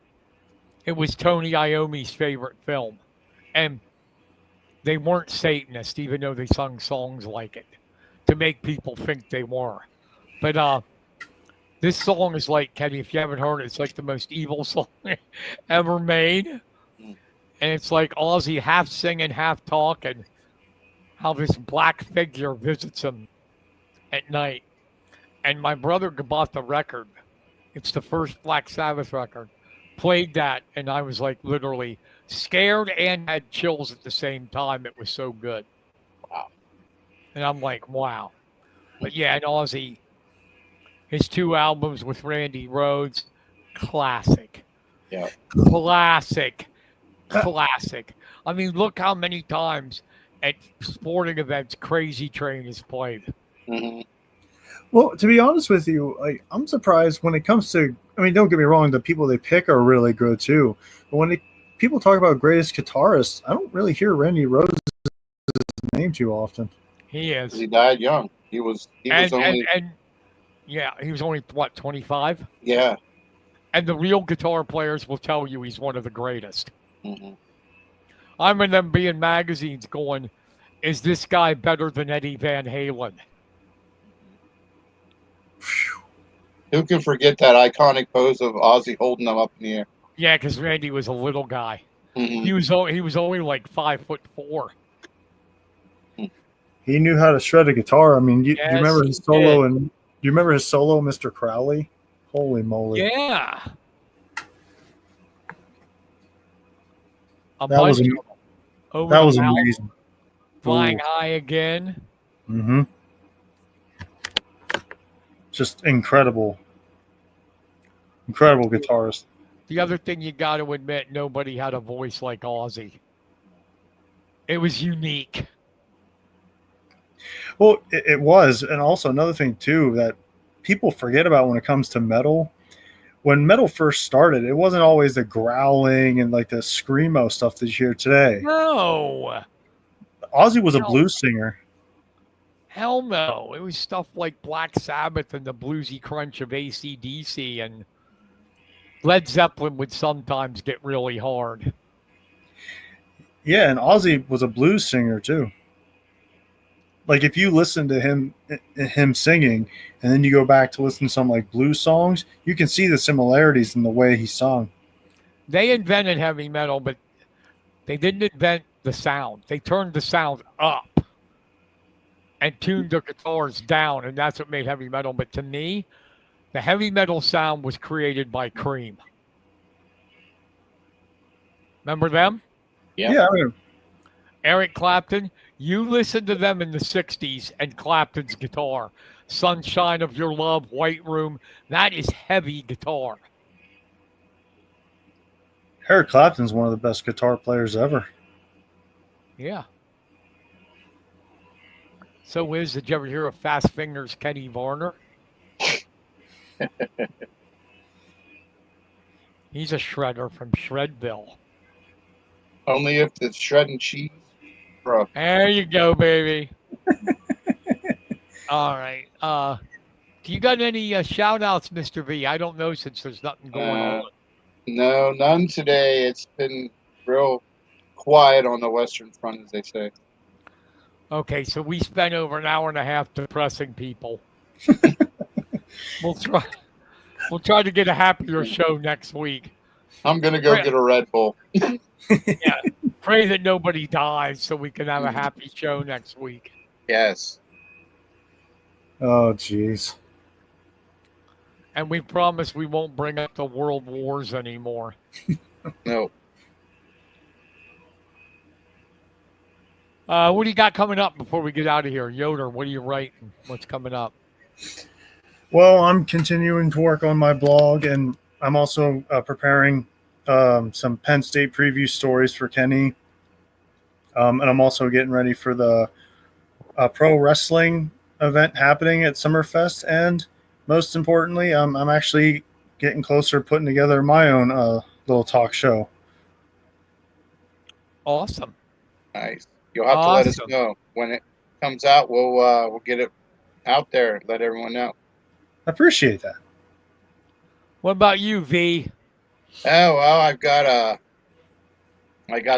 It was Tony Iommi's favorite film. And they weren't Satanists, even though they sung songs like it, to make people think they were. But this song is like, Kenny, if you haven't heard it, it's like the most evil song ever made. And it's like Ozzy half singing, half talking, how this black figure visits him at night. And my brother bought the record. It's the first Black Sabbath record. Played that, and I was like literally scared and had chills at the same time. It was so good. Wow. And I'm like, wow. But yeah, and Ozzy, his 2 albums with Randy Rhoads, classic. Yeah. Classic. I mean, look how many times at sporting events Crazy Train is played. Mm-hmm. Well, to be honest with you, I'm surprised when it comes to. I mean, don't get me wrong; the people they pick are really good too. But when people talk about greatest guitarists, I don't really hear Randy Rhoads' name too often. He is. He died young. He was only. Yeah, he was only what, 25? Yeah. And the real guitar players will tell you he's one of the greatest. Mm-hmm. I remember them being magazines going, "Is this guy better than Eddie Van Halen?" Who can forget that iconic pose of Ozzy holding them up in the air? Yeah, because Randy was a little guy. Mm-hmm. He was only like 5'4". He knew how to shred a guitar. I mean, do you remember his solo? did. And do you remember his solo, Mr. Crowley? Holy moly! Yeah. That was amazing. Flying Ooh. High Again. Mm-hmm. Just incredible guitarist. The other thing you got to admit, nobody had a voice like Ozzy. It was unique. Well, it was, and also another thing too that people forget about when it comes to metal. When metal first started, it wasn't always the growling and like the screamo stuff that you hear today. No. Ozzy was a blues singer. Hell no. It was stuff like Black Sabbath and the bluesy crunch of AC/DC, and Led Zeppelin would sometimes get really hard. Yeah, and Ozzy was a blues singer too. Like if you listen to him singing, and then you go back to listen to some like blues songs, you can see the similarities in the way he sung. They invented heavy metal, but they didn't invent the sound. They turned the sound up and tuned the guitars down, and that's what made heavy metal. But to me, the heavy metal sound was created by Cream. Remember them? Yeah, I mean, Eric Clapton. You listen to them in the 60s and Clapton's guitar. Sunshine of Your Love, White Room. That is heavy guitar. Eric Clapton's one of the best guitar players ever. Yeah. So, Wiz, did you ever hear of Fast Fingers Kenny Varner? He's a shredder from Shredville. Only if it's shredding cheese. There you go, baby. All right. Do you got any shout outs, Mr. V? I don't know since there's nothing going on. No, none today. It's been real quiet on the Western Front, as they say. Okay, so we spent over an hour and a half depressing people. We'll try. We'll try to get a happier show next week. I'm gonna go get a Red Bull. Yeah, pray that nobody dies so we can have a happy show next week. Yes. Oh, jeez. And we promise we won't bring up the world wars anymore. No. What do you got coming up before we get out of here? Yoder, what are you writing? What's coming up? Well, I'm continuing to work on my blog, and I'm also preparing some Penn State preview stories for Kenny. And I'm also getting ready for the pro wrestling event happening at Summerfest. And most importantly, I'm actually getting closer to putting together my own little talk show. Awesome. Nice. You'll have to let us know when it comes out. We'll get it out there and let everyone know. I appreciate that. What about you, V? Oh well, I got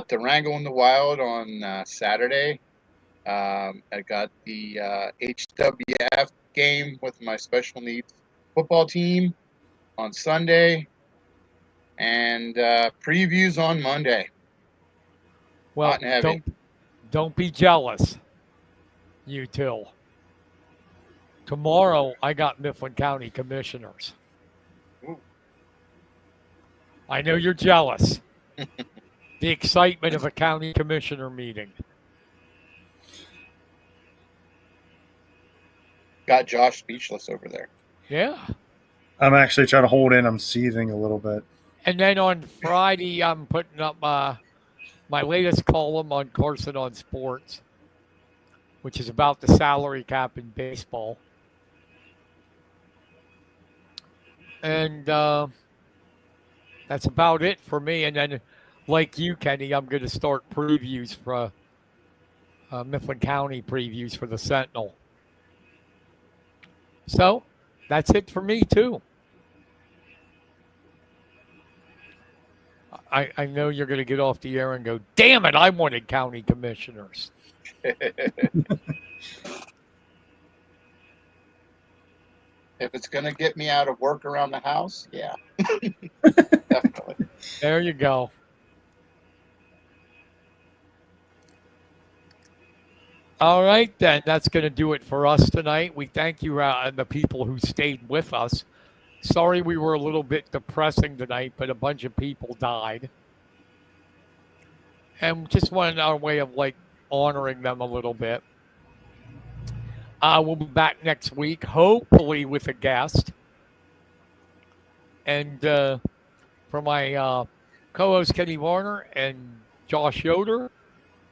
the Wrangle in the Wild on Saturday. I got the HWF game with my special needs football team on Sunday, and previews on Monday. Well, Hot and heavy. Don't be jealous, you two. Tomorrow, I got Mifflin County Commissioners. Ooh. I know you're jealous. The excitement of a county commissioner meeting. Got Josh speechless over there. Yeah. I'm actually trying to hold in. I'm seething a little bit. And then on Friday, I'm putting up my latest column on Carson on Sports, which is about the salary cap in baseball. And that's about it for me. And then, like you, Kenny, I'm going to start previews for Mifflin County previews for the Sentinel. So that's it for me, too. I know you're going to get off the air and go, damn it, I wanted county commissioners. If it's going to get me out of work around the house, yeah. Definitely. There you go. All right, then. That's going to do it for us tonight. We thank you and the people who stayed with us. Sorry we were a little bit depressing tonight, but a bunch of people died. And just wanted our way of, honoring them a little bit. We'll be back next week, hopefully with a guest. And for my co-host Kenny Varner and Josh Yoder,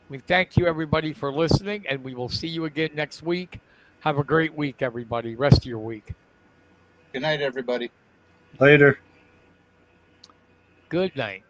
we thank you, everybody, for listening, and we will see you again next week. Have a great week, everybody. Rest of your week. Good night, everybody. Later. Good night.